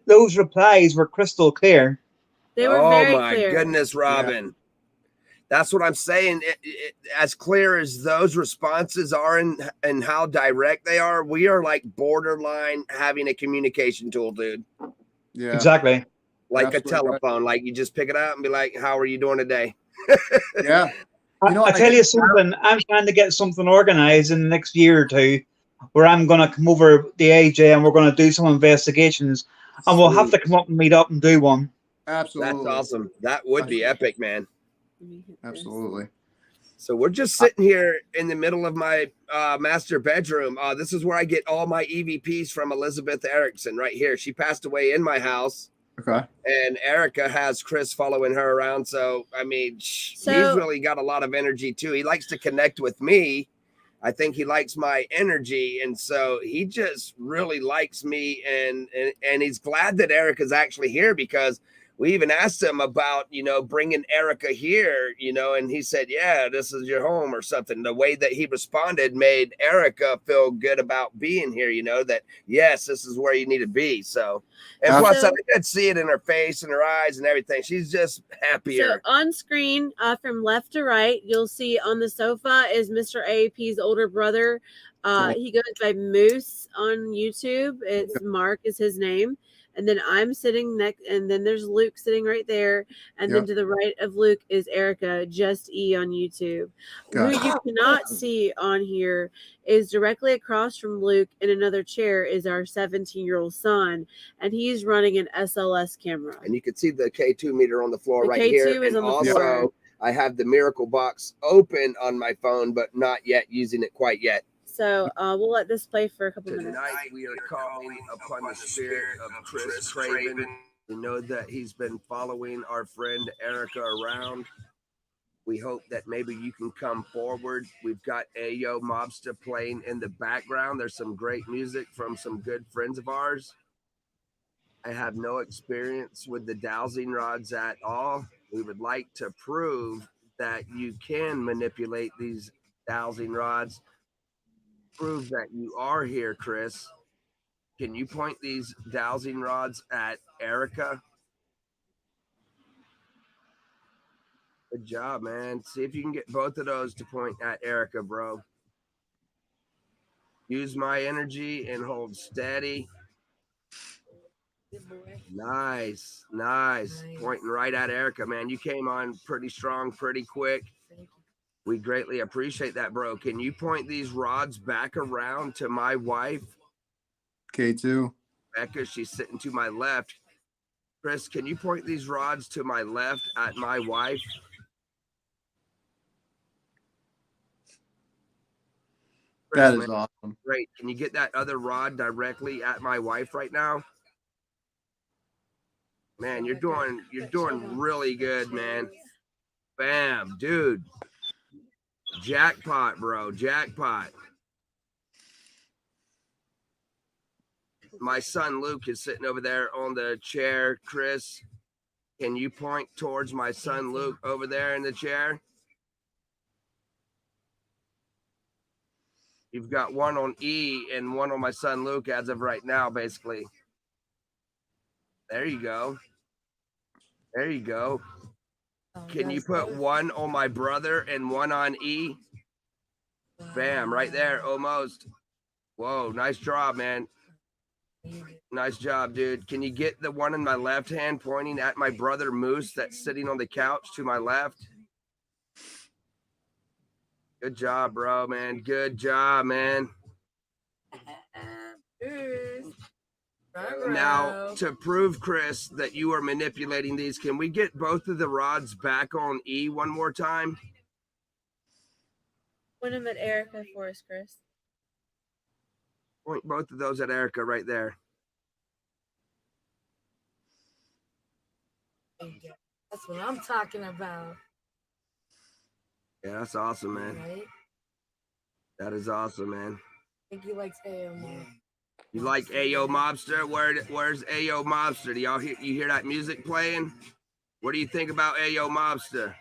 Speaker 1: Those replies were crystal clear.
Speaker 4: They were very clear.
Speaker 3: Oh my goodness, Robin. Yeah. That's what I'm saying. As clear as those responses are and how direct they are, we are like borderline having a communication tool, dude.
Speaker 2: Yeah,
Speaker 1: exactly.
Speaker 3: Like a telephone. Like you just pick it up and be like, "How are you doing today?"
Speaker 2: Yeah.
Speaker 1: You know, I tell you something. I'm trying to get something organized in the next year or two, where I'm going to come over the AJ and we're going to do some investigations, and we'll have to come up and meet up and do one.
Speaker 2: Absolutely.
Speaker 3: That's awesome. That would be epic, man.
Speaker 2: Absolutely.
Speaker 3: So we're just sitting here in the middle of my master bedroom. This is where I get all my EVPs from Elizabeth Erickson right here. She passed away in my house.
Speaker 2: Okay.
Speaker 3: And Erica has Chris following her around. So, I mean, he's really got a lot of energy too. He likes to connect with me. I think he likes my energy. And so he just really likes me. And he's glad that Erica's actually here, because we even asked him about, bringing Erica here, and he said, yeah, this is your home or something. The way that he responded made Erica feel good about being here, that, yes, this is where you need to be. So, and plus I could see it in her face and her eyes and everything. She's just happier.
Speaker 4: So on screen, from left to right, you'll see on the sofa is Mr. AAP's older brother. He goes by Moose on YouTube. It's Mark is his name. And then I'm sitting next, and then there's Luke sitting right there. And then to the right of Luke is Erica, just E on YouTube. Who you cannot see on here is directly across from Luke in another chair is our 17-year-old son. And he's running an SLS camera.
Speaker 3: And you can see the K2 meter on the floor right here.
Speaker 4: K2 is on the floor.
Speaker 3: I have the Miracle Box open on my phone, but not yet using it quite yet.
Speaker 4: So we'll let this play for a couple minutes.
Speaker 3: Tonight we are calling upon the spirit of Chris Craven. We know that he's been following our friend Erica around. We hope that maybe you can come forward. We've got Ayo Mobster playing in the background. There's some great music from some good friends of ours. I have no experience with the dowsing rods at all. We would like to prove that you can manipulate these dowsing rods. Prove that you are here, Chris. Can you point these dowsing rods at Erica? Good job, man. See if you can get both of those to point at Erica, bro. Use my energy and hold steady. Nice, nice. Pointing right at Erica, man. You came on pretty strong, pretty quick. We greatly appreciate that, bro. Can you point these rods back around to my wife?
Speaker 2: K2.
Speaker 3: Becca, she's sitting to my left. Chris, can you point these rods to my left at my wife? Chris,
Speaker 2: That is
Speaker 3: man,
Speaker 2: awesome.
Speaker 3: great. Can you get that other rod directly at my wife right now? Man, you're doing really good, man. Bam, dude. Jackpot, bro. Jackpot. My son Luke is sitting over there on the chair. Chris, can you point towards my son Luke over there in the chair? You've got one on E and one on my son Luke as of right now, basically. There you go. There you go. Can you put one on my brother and one on E? Bam, right there, almost. Whoa, nice job, man. Nice job, dude. Can you get the one in my left hand pointing at my brother Moose that's sitting on the couch to my left? Good job, bro, man. Good job, man. Now, to prove, Chris, that you are manipulating these, can we get both of the rods back on E one more time?
Speaker 4: Point them at Erica for us, Chris.
Speaker 3: Point both of those at Erica right there.
Speaker 7: That's what I'm talking about.
Speaker 3: Yeah, that's awesome, man.
Speaker 7: Right?
Speaker 3: That is awesome, man.
Speaker 7: I think he likes AO more.
Speaker 3: You like Ayo Mobster? Where's Ayo Mobster? Do y'all hear that music playing? What do you think about Ayo Mobster?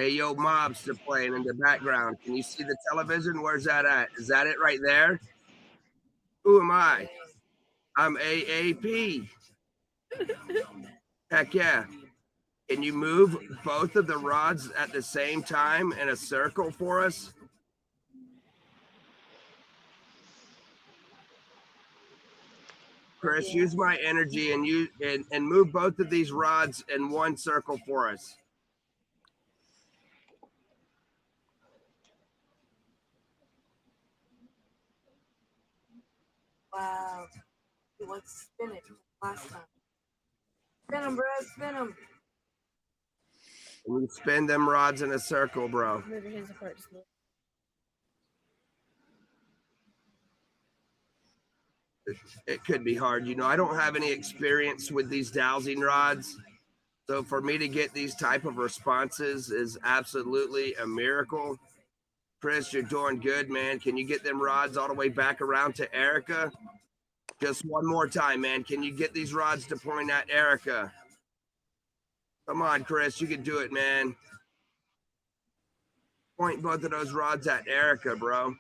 Speaker 3: Ayo Mobster playing in the background. Can you see the television? Where's that at? Is that it right there? Who am I? I'm AAP. Heck yeah. Can you move both of the rods at the same time in a circle for us? Chris, use my energy and move both of these rods in one circle for us.
Speaker 7: Wow. He wants to spin it last time. Spin them, bro. Spin them.
Speaker 3: We spin them rods in a circle, bro.
Speaker 4: Move your hands apart just a little.
Speaker 3: It could be hard. You know, I don't have any experience with these dowsing rods. So for me to get these type of responses is absolutely a miracle. Chris, you're doing good, man. Can you get them rods all the way back around to Erica? Just one more time, man. Can you get these rods to point at Erica? Come on, Chris. You can do it, man. Point both of those rods at Erica, bro.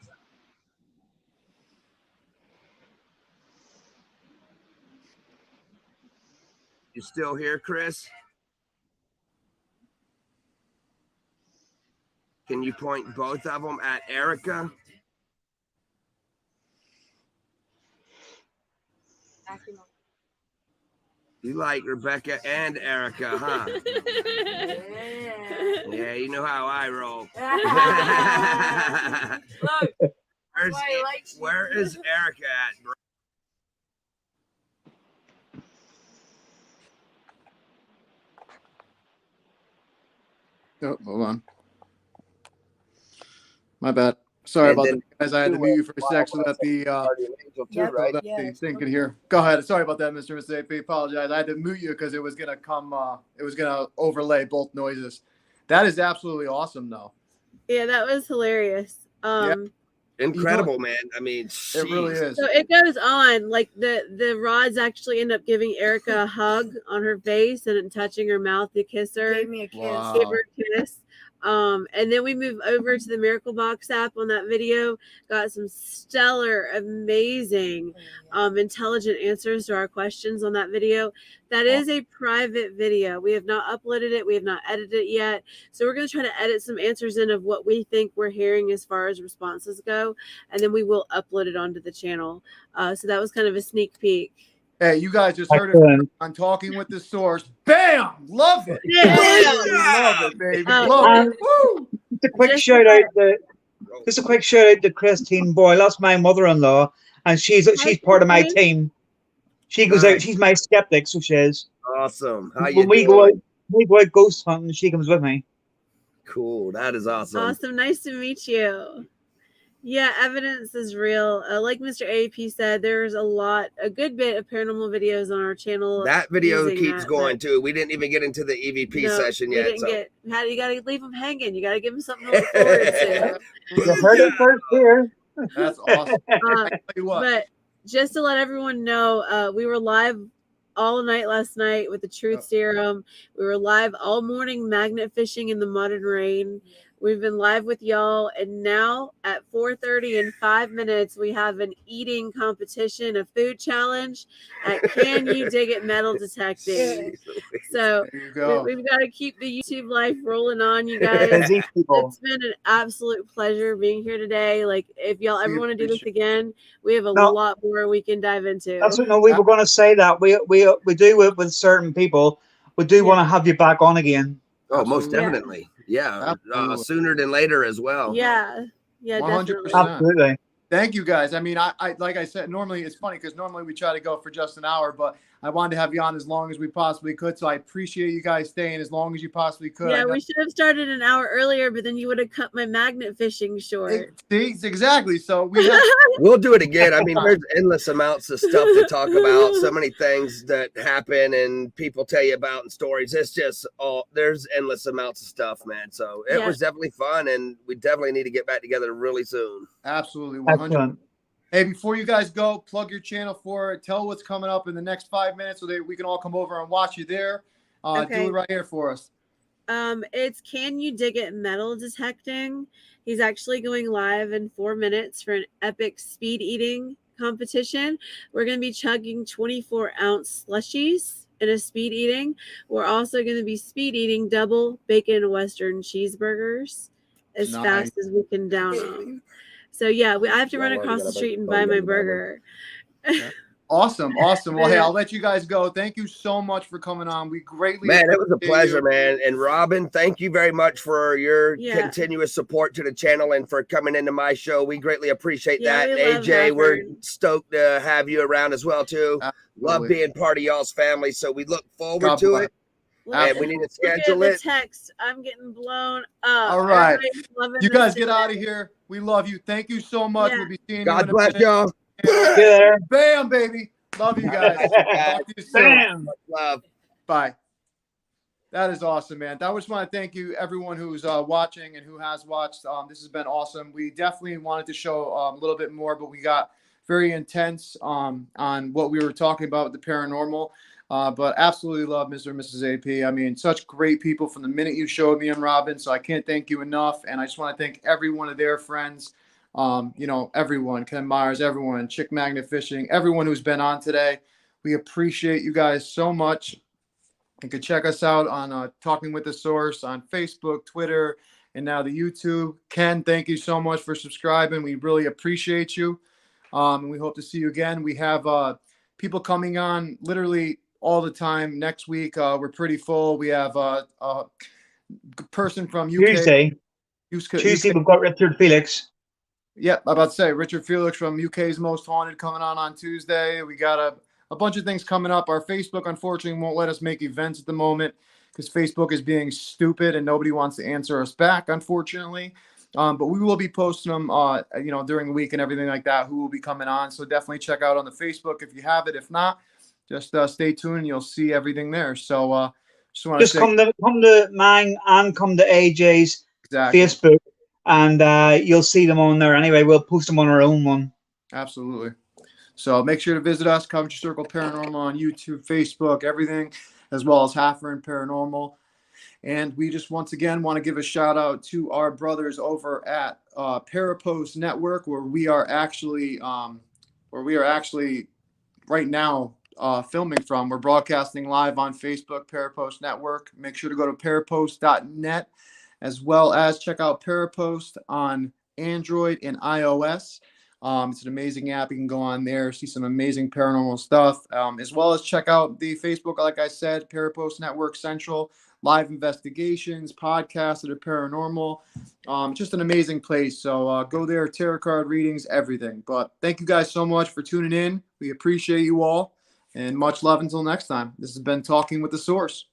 Speaker 3: You still here, Chris? Can you point both of them at Erica? You like Rebecca and Erica, huh? Yeah, you know how I roll.
Speaker 7: Look,
Speaker 3: Where is Erica at, bro?
Speaker 2: Oh, hold on. My bad. Sorry about that, guys. I had to mute you for a sec so that the thing could hear. Go ahead. Sorry about that, Mr. Mrs AAP. Apologize. I had to mute you because it was gonna come. It was gonna overlay both noises. That is absolutely awesome, though.
Speaker 4: Yeah, that was hilarious.
Speaker 3: Incredible, man. I mean,
Speaker 2: it really is.
Speaker 4: So it goes on. Like the rods actually end up giving Erica a hug on her face and touching her mouth to kiss her.
Speaker 7: Gave me a kiss.
Speaker 2: Wow.
Speaker 4: Gave her a kiss. And then we move over to the Miracle Box app on that video. Got some stellar, amazing, intelligent answers to our questions on that video. That is a private video. We have not uploaded it. We have not edited it yet. So we're going to try to edit some answers in of what we think we're hearing as far as responses go. And then we will upload it onto the channel. So that was kind of a sneak peek.
Speaker 2: Hey, you guys just heard it
Speaker 1: Excellent.
Speaker 2: on Talking with the Source. Bam! Love it.
Speaker 4: Yeah.
Speaker 2: Love it, baby.
Speaker 4: Oh,
Speaker 2: Love it. Woo!
Speaker 1: Just a quick
Speaker 4: Just
Speaker 1: shout
Speaker 4: a-
Speaker 1: out to just a quick shout out to Christine Boyle. That's my mother-in-law, and she's part of my
Speaker 4: Christine.
Speaker 1: team. She goes out. She's my skeptic, so she is.
Speaker 3: Awesome. How you
Speaker 1: When we
Speaker 3: doing?
Speaker 1: go out ghost hunting, she comes with me.
Speaker 3: Cool. That is awesome.
Speaker 4: Awesome. Nice to meet you. Yeah, evidence is real. Like Mr. AAP said, there's a good bit of paranormal videos on our channel.
Speaker 3: That video
Speaker 4: using
Speaker 3: keeps
Speaker 4: that,
Speaker 3: going
Speaker 4: but
Speaker 3: too. We didn't even get into the EVP
Speaker 4: no,
Speaker 3: session
Speaker 4: we
Speaker 3: yet.
Speaker 4: didn't
Speaker 3: So.
Speaker 4: you got to leave them hanging. You got to give them something to look forward to.
Speaker 1: You heard it first here.
Speaker 2: That's awesome. I tell you what.
Speaker 4: But just to let everyone know, we were live all night last night with the Truth Serum. We were live all morning magnet fishing in the mud and rain. We've been live with y'all, and now at 4:30 in 5 minutes, we have an eating competition, a food challenge at Can You Dig It Metal Detecting. So
Speaker 2: There you go.
Speaker 4: we've got to keep the YouTube life rolling on, you guys.
Speaker 1: Busy people.
Speaker 4: It's been an absolute pleasure being here today. Like, if y'all ever want to do this again, we have a
Speaker 1: No.
Speaker 4: lot more we can dive into.
Speaker 1: That's what. No, we were going to say that we do it with certain people. We do want to have you back on again.
Speaker 3: Oh, most
Speaker 2: Absolutely.
Speaker 3: definitely. Yeah.
Speaker 2: Absolutely.
Speaker 3: Sooner than later as well.
Speaker 4: Yeah,
Speaker 2: 100%.
Speaker 4: definitely.
Speaker 1: Absolutely.
Speaker 2: Thank you guys. I mean, I like I said, normally it's funny because normally we try to go for just an hour, but I wanted to have you on as long as we possibly could. So I appreciate you guys staying as long as you possibly could.
Speaker 4: Yeah, we should have started an hour earlier, but then you would have cut my magnet fishing short.
Speaker 2: See, exactly. So we have
Speaker 3: We'll do it again. I mean, there's endless amounts of stuff to talk about. So many things that happen and people tell you about and stories. It's just there's endless amounts of stuff, man. So it was definitely fun, and we definitely need to get back together really soon.
Speaker 2: absolutely 100.
Speaker 1: Excellent.
Speaker 2: Hey, before you guys go, plug your channel for it. Tell what's coming up in the next 5 minutes so that we can all come over and watch you there. Do it right here for us.
Speaker 4: It's Can You Dig It Metal Detecting. He's actually going live in 4 minutes for an epic speed eating competition. We're going to be chugging 24-ounce slushies in a speed eating. We're also going to be speed eating double bacon Western cheeseburgers as fast as we can down them. So yeah, I have to run across the street and buy my burger.
Speaker 2: Awesome. Well, hey, I'll let you guys go. Thank you so much for coming on. We greatly
Speaker 3: it was a pleasure,
Speaker 2: you.
Speaker 3: man. And Robin, thank you very much for your continuous support to the channel and for coming into my show. We greatly appreciate that. AJ, we're stoked to have you around as well too.
Speaker 2: Absolutely.
Speaker 3: Love being part of y'all's family, so we look forward to it. And we need to schedule it.
Speaker 4: Text. I'm getting blown up.
Speaker 2: All right. You guys get out of here. We love you. Thank you so much. We'll be seeing you.
Speaker 3: God bless y'all.
Speaker 1: There.
Speaker 2: Bam, baby. Love you guys. Talk to you soon.
Speaker 1: Bam.
Speaker 3: Love.
Speaker 2: Bye. That is awesome, man. I just want to thank you, everyone who's watching and who has watched. This has been awesome. We definitely wanted to show a little bit more, but we got very intense on what we were talking about with the paranormal. But absolutely love Mr. and Mrs. AP. I mean, such great people from the minute you showed me and Robin. So I can't thank you enough. And I just want to thank every one of their friends. Everyone, Ken Myers, everyone, Chick Magnet Fishing, everyone who's been on today. We appreciate you guys so much. You can check us out on Talking with the Source on Facebook, Twitter, and now the YouTube. Ken, thank you so much for subscribing. We really appreciate you. And we hope to see you again. We have people coming on literally all the time next week. We're pretty full. We have a person from UK.
Speaker 1: Tuesday, we've got Richard Felix.
Speaker 2: Yep, I'm about to say Richard Felix from UK's Most Haunted coming on Tuesday. We got a bunch of things coming up. Our Facebook, unfortunately, won't let us make events at the moment because Facebook is being stupid and nobody wants to answer us back, unfortunately. But we will be posting them, during the week and everything like that, who will be coming on. So definitely check out on the Facebook if you have it. If not, just stay tuned and you'll see everything there. So just
Speaker 1: come to mine and come to AJ's Facebook. And you'll see them on there anyway. We'll post them on our own one.
Speaker 2: Absolutely. So make sure to visit us, Coventry Circle Paranormal on YouTube, Facebook, everything, as well as Halfern Paranormal. And we just once again want to give a shout out to our brothers over at Parapost Network, where we are actually right now filming from. We're broadcasting live on Facebook, Parapost Network. Make sure to go to parapost.net. as well as check out Parapost on Android and iOS. It's an amazing app. You can go on there, see some amazing paranormal stuff, as well as check out the Facebook, like I said, Parapost Network Central, live investigations, podcasts that are paranormal. Just an amazing place. So go there, tarot card readings, everything. But thank you guys so much for tuning in. We appreciate you all, and much love until next time. This has been Talking with the Source.